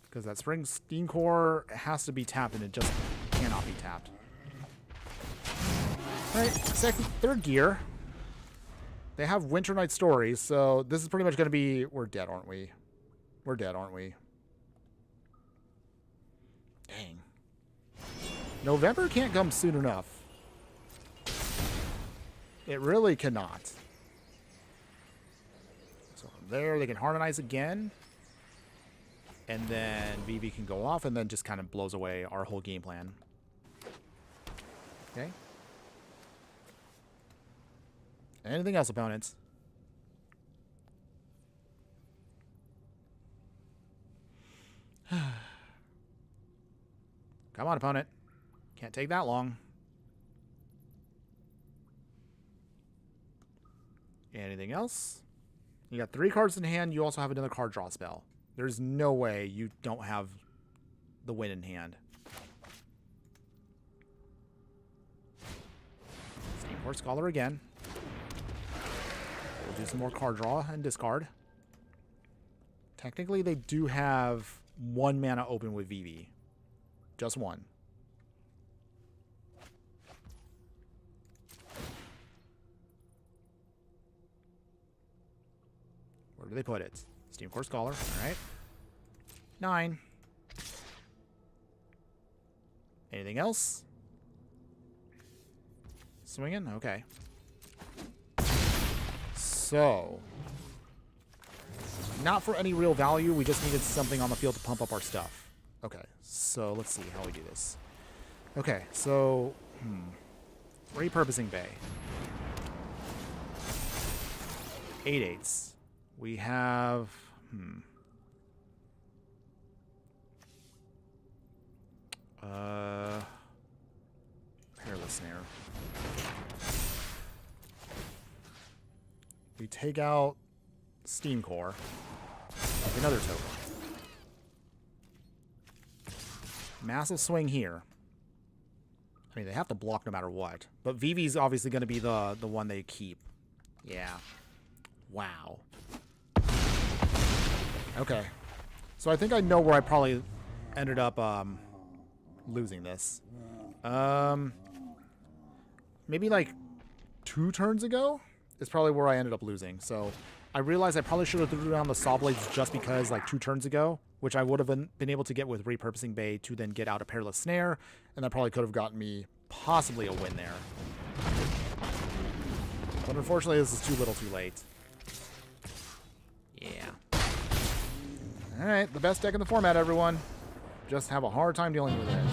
Because that Spring Steam Core has to be tapped, and it just cannot be tapped. Alright, third gear. They have Winter Night Stories, so this is pretty much going to be... We're dead, aren't we? We're dead, aren't we? Dang. November can't come soon enough. It really cannot. So from there, they can harmonize again. And then VV can go off, and then just kind of blows away our whole game plan. Okay. Anything else, opponents? Come on, opponent. Can't take that long. Anything else? You got 3 cards in hand. You also have another card draw spell. There's no way you don't have the win in hand. Steam Core Scholar again. We'll do some more card draw and discard. Technically, they do have 1 mana open with VV. Just 1. Where do they put it? Steam Core Scholar. All right. 9. Anything else? Swinging? Okay. So, not for any real value. We just needed something on the field to pump up our stuff. Okay, so let's see how we do this. Okay, so repurposing Bay. 8/8s. We have Perilous Snare. We take out Steam Core. Like another token. Massive swing here. I mean, they have to block no matter what. But VV's obviously going to be the one they keep. Yeah. Wow. Okay. So I think I know where I probably ended up losing this. Maybe like 2 turns ago is probably where I ended up losing. So I realized I probably should have threw down the Saw Blades just because like 2 turns ago, which I would have been able to get with repurposing Bay to then get out a Perilous Snare, and that probably could have gotten me possibly a win there. But unfortunately, this is too little too late. Yeah. Alright, the best deck in the format, everyone. Just have a hard time dealing with it.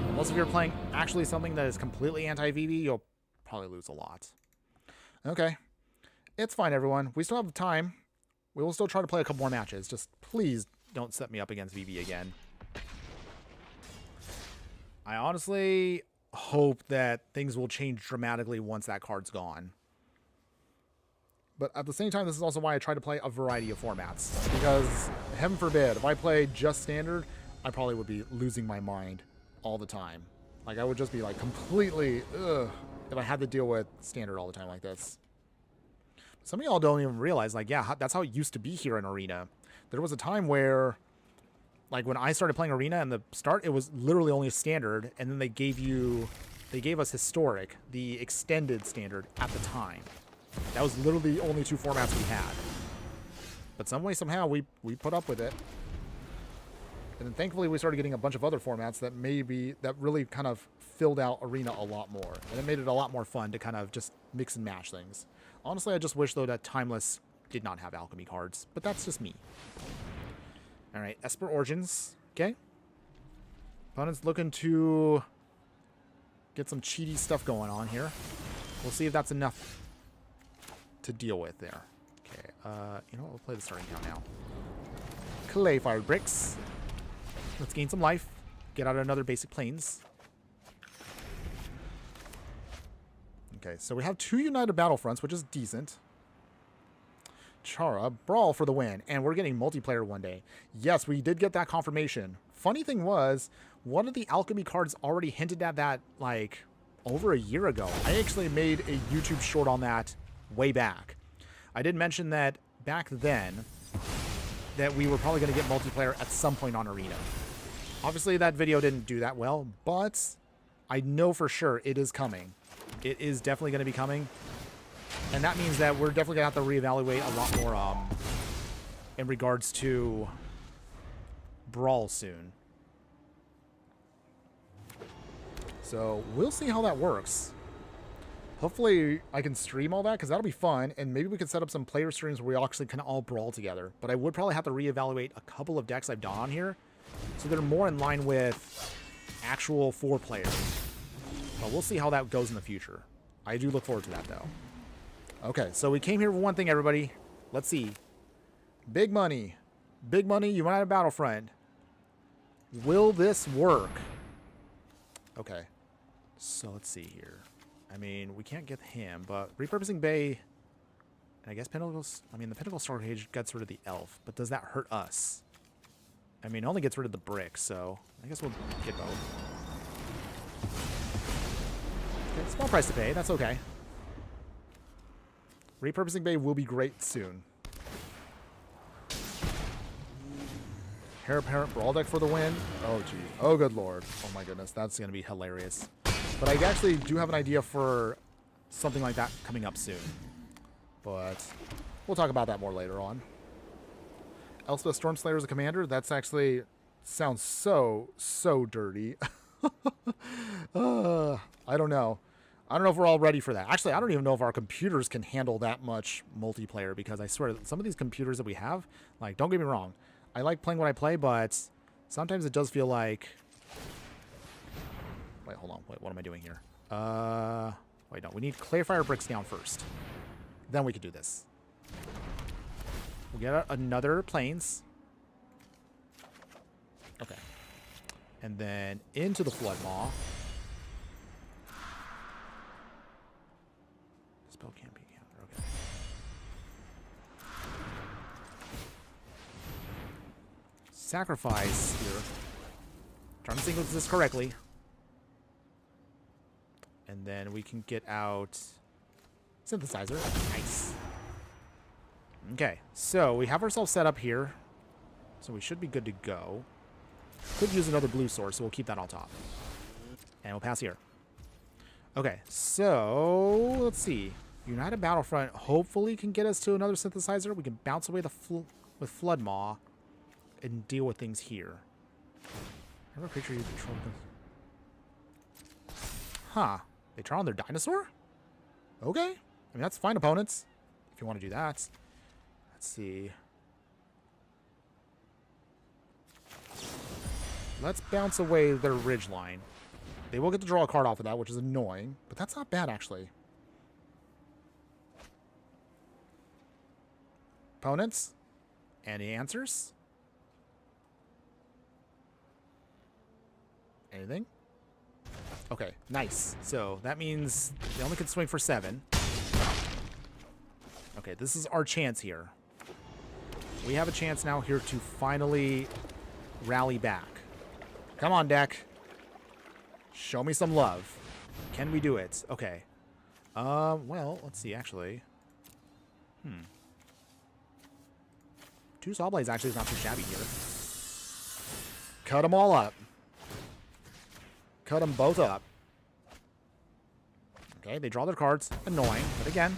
Unless if you're playing actually something that is completely anti-VV, you'll probably lose a lot. Okay. It's fine, everyone. We still have time. We will still try to play a couple more matches. Just please don't set me up against VV again. I honestly hope that things will change dramatically once that card's gone. But at the same time, this is also why I try to play a variety of formats. Because, heaven forbid, if I played just Standard, I probably would be losing my mind all the time. Like, I would just be, like, completely, ugh, if I had to deal with Standard all the time like this. Some of y'all don't even realize, like, yeah, that's how it used to be here in Arena. There was a time where, like, when I started playing Arena in the start, it was literally only a Standard, and then they gave us Historic, the extended Standard, at the time. That was literally the only 2 formats we had. But some way, somehow, we put up with it. And then thankfully we started getting a bunch of other formats that really kind of filled out Arena a lot more. And it made it a lot more fun to kind of just mix and match things. Honestly, I just wish, though, that Timeless did not have alchemy cards. But that's just me. Alright, Esper Origins. Okay. Opponent's looking to get some cheaty stuff going on here. We'll see if that's enough to deal with there. Okay, you know what? We'll play the starting count now. Clay Fired Bricks. Let's gain some life. Get out another basic planes. Okay, so we have 2 United Battlefronts, which is decent. Chara, Brawl for the win. And we're getting multiplayer one day. Yes, we did get that confirmation. Funny thing was, one of the alchemy cards already hinted at that, like, over a year ago. I actually made a YouTube short on that way back. I did mention that back then that we were probably going to get multiplayer at some point on Arena. Obviously, that video didn't do that well, but I know for sure it is coming. It is definitely going to be coming. And that means that we're definitely going to have to reevaluate a lot more in regards to Brawl soon. So we'll see how that works. Hopefully I can stream all that, because that'll be fun, and maybe we can set up some player streams where we actually can all brawl together. But I would probably have to reevaluate a couple of decks I've done on here, so they're more in line with actual 4 players. But we'll see how that goes in the future. I do look forward to that, though. Okay, so we came here for one thing, everybody. Let's see. Big money. Big money, United Battlefront. Will this work? Okay. So let's see here. I mean, we can't get him, but Repurposing Bay, and I guess Pinnacles, I mean, the Pinnacle Storage gets rid of the elf, but does that hurt us? I mean, it only gets rid of the brick, so I guess we'll get both. Okay, small price to pay, that's okay. Repurposing Bay will be great soon. Heir Apparent Brawl deck for the win. Oh, gee. Oh, good lord. Oh, my goodness. That's going to be hilarious. But I actually do have an idea for something like that coming up soon. But we'll talk about that more later on. Elspeth Stormslayer as a commander. That's actually sounds so dirty. I don't know. I don't know if we're all ready for that. Actually, I don't even know if our computers can handle that much multiplayer, because I swear some of these computers that we have, like, don't get me wrong, I like playing what I play, but sometimes it does feel like... Wait, hold on. Wait, what am I doing here? Wait, no. We need Clayfire Bricks down first. Then we can do this. We'll get another Plains. Okay. And then into the Flood Maw. Spell can't be countered. Okay. Sacrifice here. Trying to sequence this correctly. And then we can get out Synthesizer. Nice. Okay, so we have ourselves set up here. So we should be good to go. Could use another blue source, so we'll keep that on top. And we'll pass here. Okay, so let's see. United Battlefront hopefully can get us to another Synthesizer. We can bounce away with Flood Maw and deal with things here. Have a creature you control. Huh. They turn on their dinosaur? Okay. I mean, that's fine, opponents, if you want to do that. Let's see. Let's bounce away their Ridgeline. They will get to draw a card off of that, which is annoying, but that's not bad, actually. Opponents? Any answers? Anything? Okay, nice. So that means they only can swing for 7. Okay, this is our chance here. We have a chance now here to finally rally back. Come on, deck. Show me some love. Can we do it? Okay. Well, let's see, actually. 2 Sawblades actually is not too shabby here. Cut them all up. Cut them both up. Okay, they draw their cards. Annoying, but again,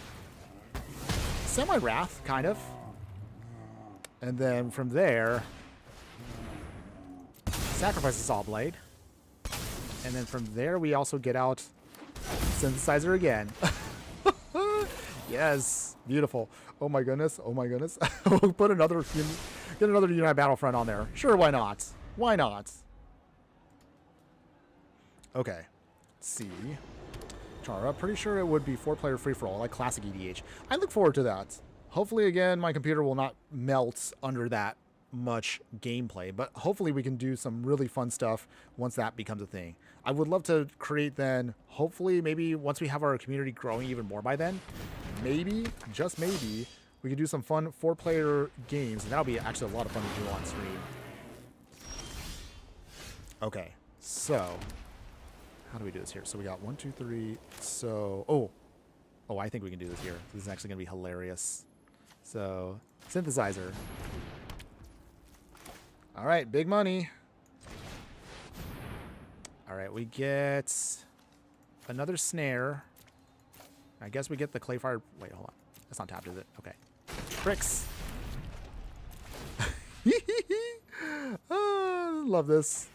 semi-wrath, kind of. And then from there, sacrifice the Saw Blade. And then from there, we also get out Synthesizer again. Yes, beautiful. Oh my goodness, oh my goodness. We'll put another, get another United Battlefront on there. Sure, why not? Why not? Okay, let's see. Tara, pretty sure it would be 4-player free-for-all, like classic EDH. I look forward to that. Hopefully, again, my computer will not melt under that much gameplay, but hopefully we can do some really fun stuff once that becomes a thing. I would love to create then, hopefully, maybe once we have our community growing even more by then, maybe, just maybe, we could do some fun 4-player games, and that'll be actually a lot of fun to do on stream. Okay, so how do we do this here? So we got 1, 2, 3. So, oh, I think we can do this here. This is actually going to be hilarious. So, Synthesizer. All right, big money. All right, we get another snare. I guess we get the Clayfire. Wait, hold on. That's not tapped, is it? Okay. Tricks. Love this.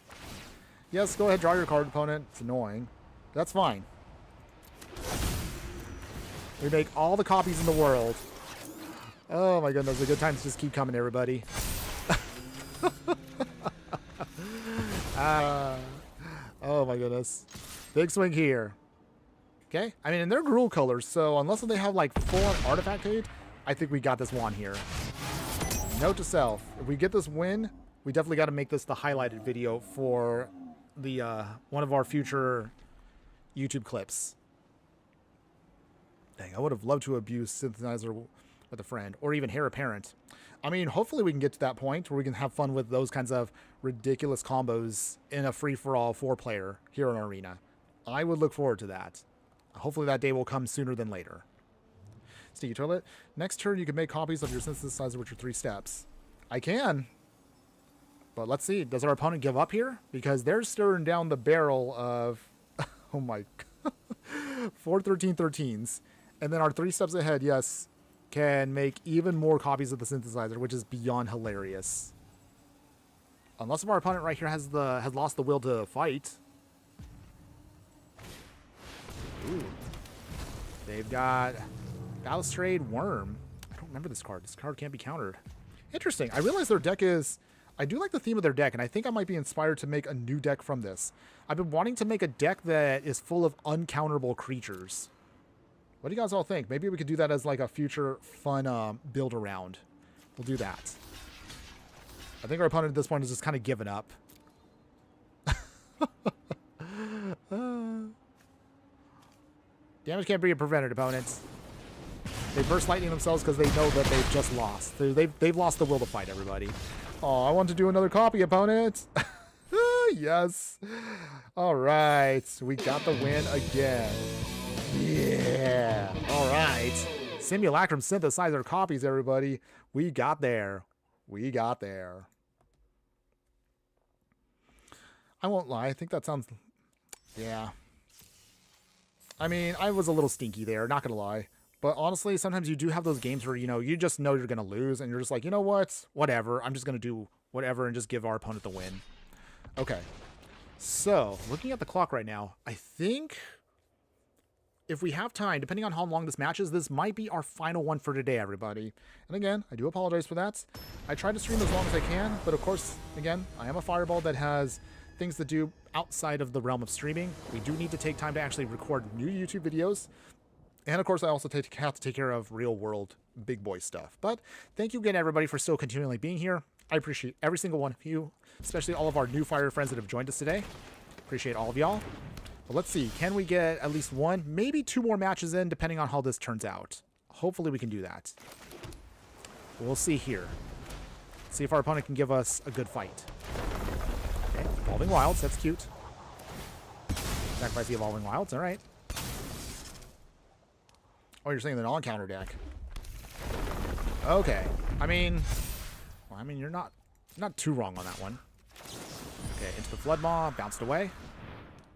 Yes, go ahead, draw your card, opponent. It's annoying. That's fine. We make all the copies in the world. Oh my goodness, the good times just keep coming, everybody. Oh my goodness. Big swing here. Okay, I mean, and they're Gruul colors, so unless they have like full-on artifact aid, I think we got this one here. Note to self, if we get this win, we definitely got to make this the highlighted video for the one of our future YouTube clips. Dang, I would have loved to abuse Synthesizer with a friend, or even Heir Apparent. I mean, hopefully we can get to that point where we can have fun with those kinds of ridiculous combos in a free-for-all 4-player here in Arena. I would look forward to that. Hopefully that day will come sooner than later. Sneaky Toilet. Next turn, you can make copies of your Synthesizer with your 3 steps. I can. But let's see. Does our opponent give up here? Because they're staring down the barrel of... oh my... 4 13-13s. And then our 3 steps ahead, yes, can make even more copies of the Synthesizer, which is beyond hilarious. Unless if our opponent right here has lost the will to fight. Ooh. They've got Balustrade Worm. I don't remember this card. This card can't be countered. Interesting. I realize their deck is... I do like the theme of their deck, and I think I might be inspired to make a new deck from this. I've been wanting to make a deck that is full of uncounterable creatures. What do you guys all think? Maybe we could do that as like a future fun build around. We'll do that. I think our opponent at this point is just kind of given up. Damage can't be prevented, opponents. They burst lightning themselves because they know that they've just lost. They've lost the will to fight, everybody. Oh, I want to do another copy, opponent. Yes. All right. We got the win again. Yeah. All right. Simulacrum Synthesizer copies, everybody. We got there. We got there. I won't lie. I think that sounds... Yeah. I mean, I was a little stinky there, not going to lie. But honestly, sometimes you do have those games where, you know, you just know you're going to lose, and you're just like, you know what? Whatever. I'm just going to do whatever and just give our opponent the win. Okay. So, looking at the clock right now, I think if we have time, depending on how long this match is, this might be our final one for today, everybody. And again, I do apologize for that. I try to stream as long as I can, but of course, again, I am a fireball that has things to do outside of the realm of streaming. We do need to take time to actually record new YouTube videos. And of course, I also have to take care of real world big boy stuff. But thank you again, everybody, for still continually being here. I appreciate every single one of you, especially all of our new fire friends that have joined us today. Appreciate all of y'all. But let's see, can we get at least 1, maybe 2 more matches in, depending on how this turns out. Hopefully we can do that. We'll see here. See if our opponent can give us a good fight. Okay, Evolving Wilds, that's cute. Sacrifice the Evolving Wilds, all right. Oh, you're saying the non-counter deck. Okay. I mean, you're not too wrong on that one. Okay, into the Flood Maw, bounced away.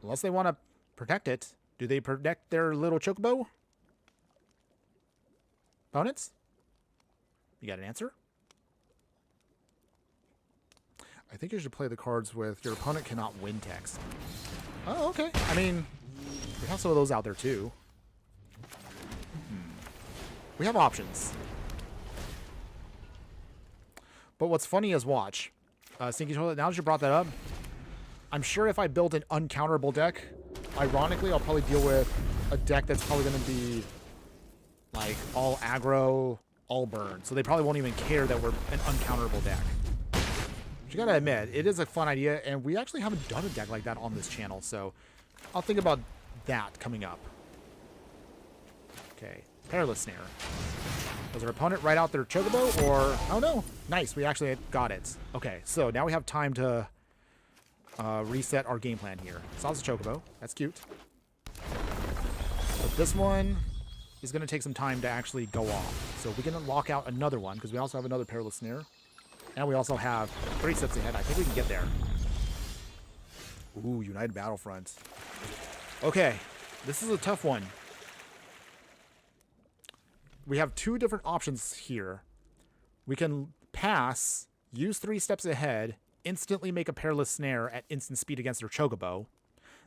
Unless they want to protect it. Do they protect their little chocobo? Opponents? You got an answer? I think you should play the cards with your opponent cannot win text. Oh, okay. I mean, we have some of those out there too. We have options. But what's funny is watch. Stinky Toilet, now that you brought that up, I'm sure if I build an uncounterable deck, ironically, I'll probably deal with a deck that's probably going to be like all aggro, all burn. So they probably won't even care that we're an uncounterable deck. But you gotta admit, it is a fun idea, and we actually haven't done a deck like that on this channel, so I'll think about that coming up. Okay, Perilous Snare. Does our opponent write out their Chocobo, or... Oh no, nice, we actually got it. Okay, so now we have time to reset our game plan here. Sausage Chocobo, that's cute. But this one is going to take some time to actually go off. So we're going to lock out another one, because we also have another Perilous Snare. And we also have 3 steps ahead. I think we can get there. Ooh, United Battlefront. Okay, this is a tough one. We have 2 different options here. We can pass, use 3 steps ahead, instantly make a Perilous Snare at instant speed against their Chocobo.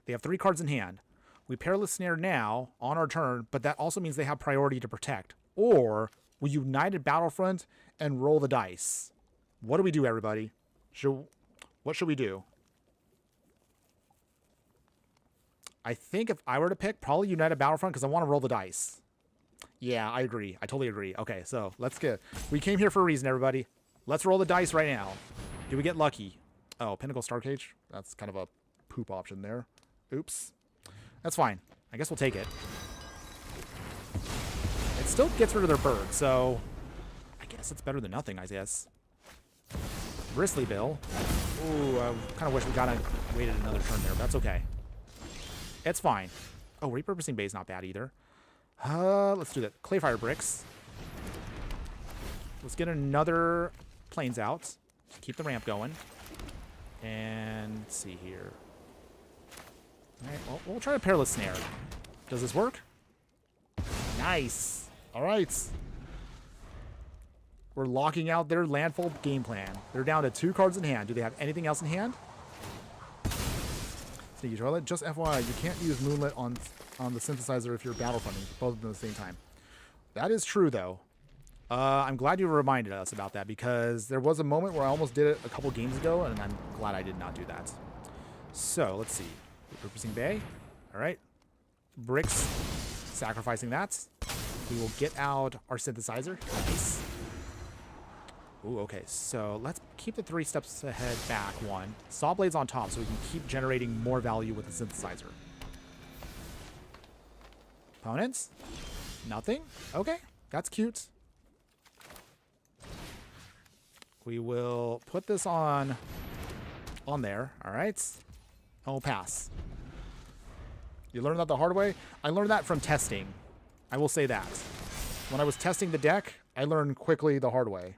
They have 3 cards in hand. We Perilous Snare now on our turn, but that also means they have priority to protect. Or we United Battlefront and roll the dice. What do we do, everybody? What should we do? I think if I were to pick, probably United Battlefront, because I want to roll the dice. Yeah, I agree. I totally agree. Okay, so let's get... We came here for a reason, everybody. Let's roll the dice right now. Do we get lucky? Oh, Pinnacle Starcage? That's kind of a poop option there. Oops. That's fine. I guess we'll take it. It still gets rid of their bird, so... I guess it's better than nothing, I guess. Bristly Bill. Ooh, I kind of wish we waited another turn there, but that's okay. It's fine. Oh, Repurposing Bay is not bad either. Let's do that. Clayfire Bricks. Let's get another Plains out. Keep the ramp going. And let's see here. Alright, well, we'll try a Perilous Snare. Does this work? Nice. Alright. We're locking out their landfall game plan. They're down to 2 cards in hand. Do they have anything else in hand? Sneaky Toilet. Just FYI, you can't use Moonlit on the synthesizer if you're battlefronting, both of them at the same time. That is true, though. I'm glad you reminded us about that, because there was a moment where I almost did it a couple games ago, and I'm glad I did not do that. So, let's see. Repurposing Bay. Alright. Bricks. Sacrificing that. We will get out our synthesizer. Nice. Ooh, okay. So, let's keep the 3 steps ahead back one. Saw Blades on top so we can keep generating more value with the synthesizer. Opponents? Nothing? Okay. That's cute. We will put this on there. Alright. And we'll pass. You learned that the hard way? I learned that from testing. I will say that. When I was testing the deck, I learned quickly the hard way.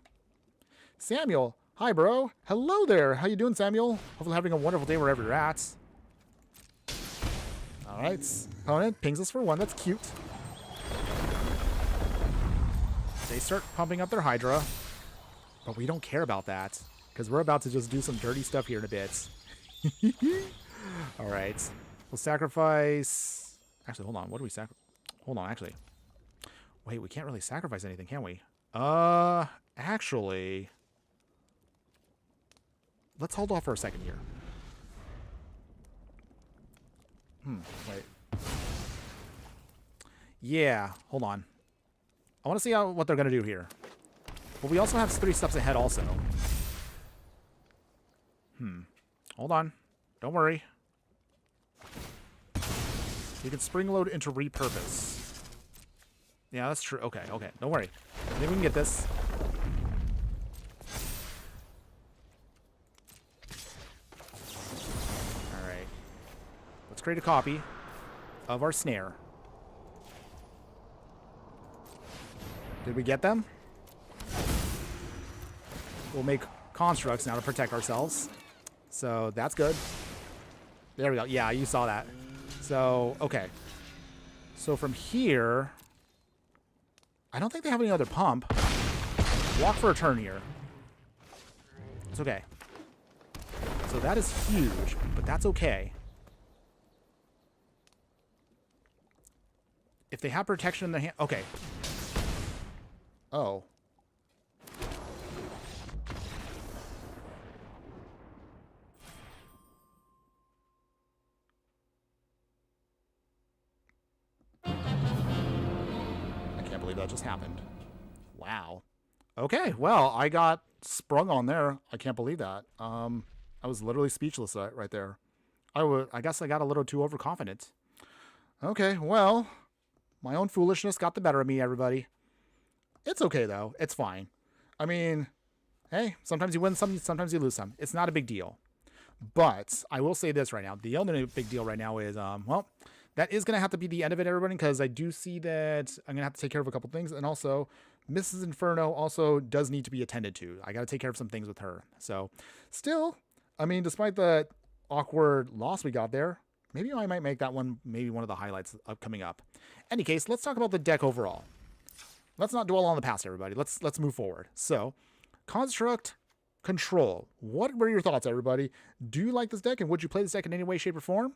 Samuel, hi bro. Hello there. How you doing, Samuel? Hopefully having a wonderful day wherever you're at. Alright. Opponent pings us for 1. That's cute. They start pumping up their Hydra. But we don't care about that, because we're about to just do some dirty stuff here in a bit. Alright. We'll sacrifice... Actually, hold on. What do we sacrifice? Hold on, actually. Wait, we can't really sacrifice anything, can we? Actually... Let's hold off for a second here. Wait. Yeah, hold on. I want to see what they're going to do here. But we also have 3 steps ahead also. Hold on. Don't worry. You can spring load into repurpose. Yeah, that's true. Okay, okay. Don't worry. I think we can get this. Alright. Let's create a copy of our snare. Did we get them? We'll make constructs now to protect ourselves. So that's good. There we go. Yeah, you saw that. So, okay. So from here... I don't think they have any other pump. Walk for a turn here. It's okay. So that is huge, but that's okay. If they have protection in their hand... Okay. Oh. I can't believe that just happened. Wow. Okay, well, I got sprung on there. I can't believe that. I was literally speechless right there. I guess I got a little too overconfident. Okay, well, my own foolishness got the better of me, everybody. It's okay, though. It's fine. I mean, hey, sometimes you win some, sometimes you lose some. It's not a big deal. But I will say this right now. The only big deal right now is, well, that is going to have to be the end of it, everybody, because I do see that I'm going to have to take care of a couple things. And also, Mrs. Inferno also does need to be attended to. I got to take care of some things with her. So, still, I mean, despite the awkward loss we got there, maybe I might make that one maybe one of the highlights coming up. Any case, let's talk about the deck overall. Let's not dwell on the past, everybody. Let's move forward. So, Construct Control. What were your thoughts, everybody? Do you like this deck, and would you play this deck in any way, shape, or form?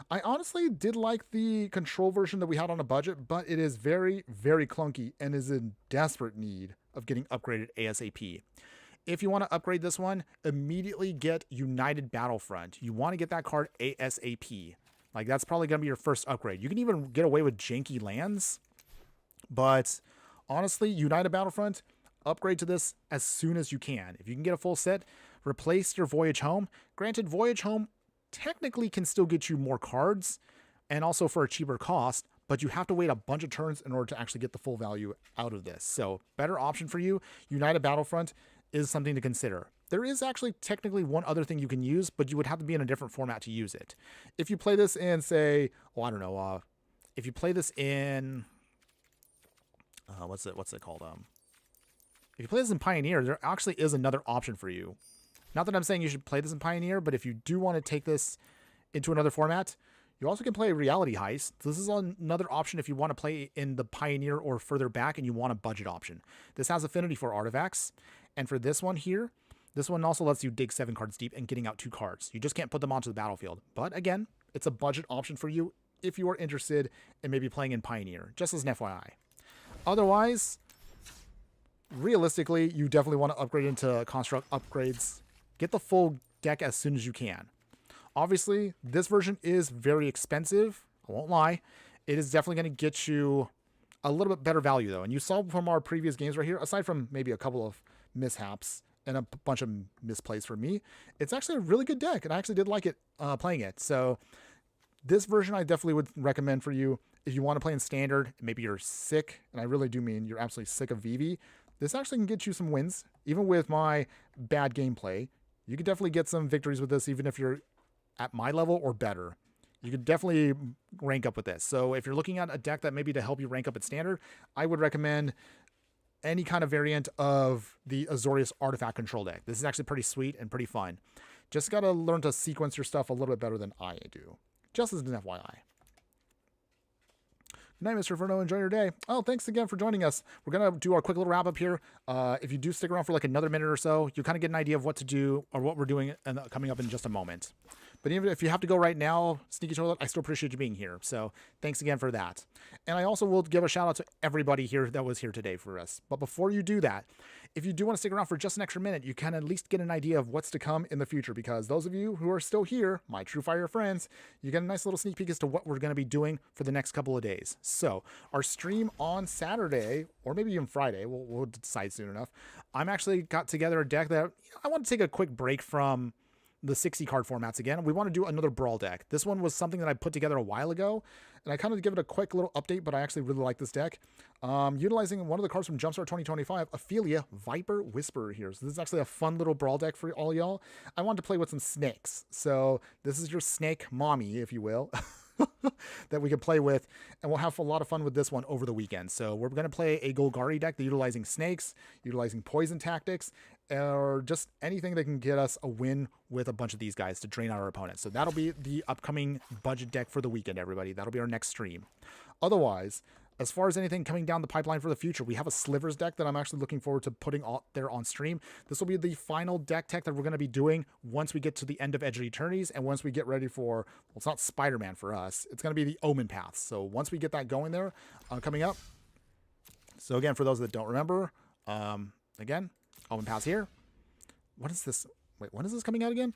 I honestly did like the Control version that we had on a budget, but it is very, very clunky and is in desperate need of getting upgraded ASAP. If you want to upgrade this one, immediately get United Battlefront. You want to get that card ASAP. Like, that's probably going to be your first upgrade. You can even get away with janky lands, but honestly, United Battlefront, upgrade to this as soon as you can. If you can get a full set, replace your Voyage Home. Granted, Voyage Home technically can still get you more cards and also for a cheaper cost, but you have to wait a bunch of turns in order to actually get the full value out of this. So, better option for you, United Battlefront is something to consider. There is actually technically one other thing you can use, but you would have to be in a different format to use it. If you play this in, say, well, I don't know, if you play this in, what's it called? If you play this in Pioneer, there actually is another option for you. Not that I'm saying you should play this in Pioneer, but if you do want to take this into another format, you also can play Reality Heist. This is another option if you want to play in the Pioneer or further back and you want a budget option. This has affinity for artifacts. And for this one here, this one also lets you dig 7 cards deep and getting out 2 cards. You just can't put them onto the battlefield. But again, it's a budget option for you if you are interested in maybe playing in Pioneer, just as an FYI. Otherwise, realistically, you definitely want to upgrade into Construct upgrades. Get the full deck as soon as you can. Obviously, this version is very expensive. I won't lie. It is definitely going to get you a little bit better value, though. And you saw from our previous games right here, aside from maybe a couple of mishaps and a bunch of misplays for me, it's actually a really good deck. And I actually did like it playing it. So this version I definitely would recommend for you if you want to play in Standard. Maybe you're sick, and I really do mean you're absolutely sick of VV. This actually can get you some wins. Even with my bad gameplay, you could definitely get some victories with this, even if you're at my level or better. You could definitely rank up with this. So if you're looking at a deck that maybe to help you rank up at Standard, I would recommend any kind of variant of the Azorius Artifact Control deck. This is actually pretty sweet and pretty fun. Just got to learn to sequence your stuff a little bit better than I do. Just as an FYI. Good night, Mr. Inferno. Enjoy your day. Oh, thanks again for joining us. We're going to do our quick little wrap up here. If you do stick around for like another minute or so, you kind of get an idea of what to do or what we're doing coming up in just a moment. But even if you have to go right now, Sneaky Toilet, I still appreciate you being here. So thanks again for that. And I also will give a shout out to everybody here that was here today for us. But before you do that, if you do want to stick around for just an extra minute, you can at least get an idea of what's to come in the future. Because those of you who are still here, my True Fire friends, you get a nice little sneak peek as to what we're going to be doing for the next couple of days. So our stream on Saturday, or maybe even Friday, we'll decide soon enough. I'm actually got together a deck that I want to take a quick break from the 60 card formats again. We want to do another Brawl deck. This one was something that I put together a while ago, and I kind of give it a quick little update, but I actually really like this deck. Utilizing one of the cards from Jumpstart 2025, Ophelia, Viper Whisperer here. So this is actually a fun little Brawl deck for all y'all. I wanted to play with some snakes. So this is your snake mommy, if you will. That we can play with, and we'll have a lot of fun with this one over the weekend. So we're going to play a Golgari deck utilizing snakes, utilizing poison tactics, or just anything that can get us a win with a bunch of these guys to drain out our opponents. So that'll be the upcoming budget deck for the weekend, everybody. That'll be our next stream. Otherwise, as far as anything coming down the pipeline for the future, we have a Slivers deck that I'm actually looking forward to putting out there on stream. This will be the final deck tech that we're going to be doing once we get to the end of Edge of Eternities and once we get ready for, well, it's not Spider-Man for us. It's going to be the Omen Path. So once we get that going there, coming up. So again, for those that don't remember, again, Omen Path here. What is this? Wait, when is this coming out again?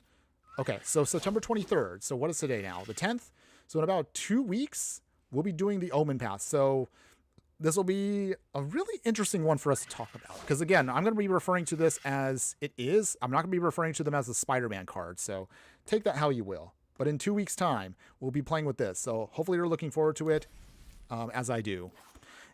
Okay, so September 23rd. So what is today now? The 10th? So in about 2 weeks, we'll be doing the Omen Path. So this will be a really interesting one for us to talk about. Because again, I'm going to be referring to this as it is. I'm not going to be referring to them as a Spider-Man card. So take that how you will. But in 2 weeks' time, we'll be playing with this. So hopefully you're looking forward to it, as I do.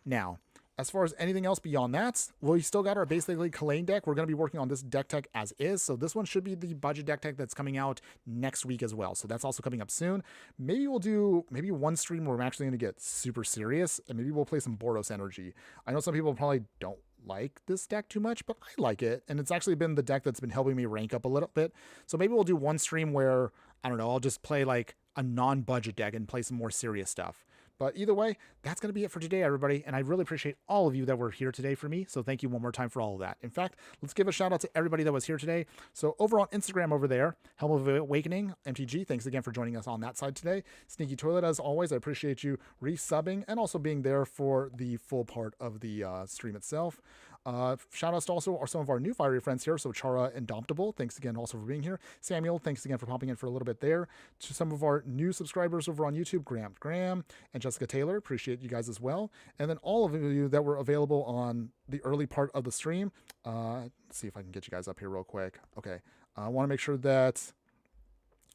Now, as far as anything else beyond that, we still got our basically Kalane deck. We're going to be working on this deck tech as is. So this one should be the budget deck tech that's coming out next week as well. So that's also coming up soon. Maybe we'll do one stream where I'm actually going to get super serious, and maybe we'll play some Boros Energy. I know some people probably don't like this deck too much, but I like it. And it's actually been the deck that's been helping me rank up a little bit. So maybe we'll do one stream where, I don't know, I'll just play like a non-budget deck and play some more serious stuff. But either way, that's going to be it for today, everybody. And I really appreciate all of you that were here today for me. So thank you one more time for all of that. In fact, let's give a shout out to everybody that was here today. So over on Instagram over there, Helm of Awakening, MTG, thanks again for joining us on that side today. Sneaky Toilet, as always, I appreciate you resubbing and also being there for the full part of the stream itself. Shout outs to also some of our new fiery friends here. So Chara Indomptable, thanks again also for being here. Samuel, thanks again for popping in for a little bit there. To some of our new subscribers over on YouTube, Graham, and Jessica Taylor, appreciate you guys as well. And then all of you that were available on the early part of the stream. Let's see if I can get you guys up here real quick. Okay, I want to make sure that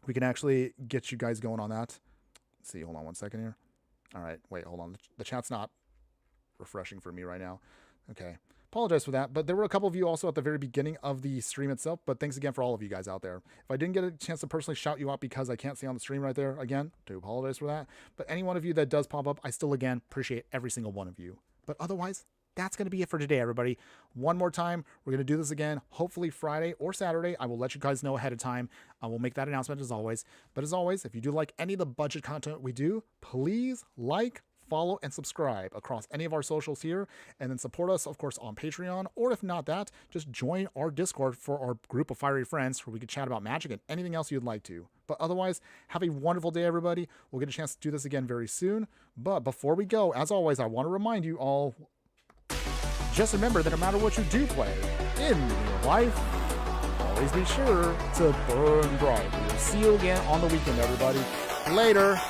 we can actually get you guys going on that. Let's see, hold on one second here. All right, wait, hold on. The chat's not refreshing for me right now. Okay. Apologize for that, but there were a couple of you also at the very beginning of the stream itself, but thanks again for all of you guys out there. If I didn't get a chance to personally shout you out because I can't see on the stream right there, again, do apologize for that. But any one of you that does pop up, I still, again, appreciate every single one of you. But otherwise, that's going to be it for today, everybody. One more time, we're going to do this again, hopefully Friday or Saturday. I will let you guys know ahead of time. I will make that announcement as always. But as always, if you do like any of the budget content we do, please like, follow, and subscribe across any of our socials here, and then support us, of course, on Patreon, or if not that, just join our Discord for our group of fiery friends where we can chat about Magic and anything else you'd like to. But otherwise, have a wonderful day, everybody. We'll get a chance to do this again very soon. But before we go, as always, I want to remind you all, just remember that no matter what you do play in your life, always be sure to burn bright. We'll see you again on the weekend, everybody. Later.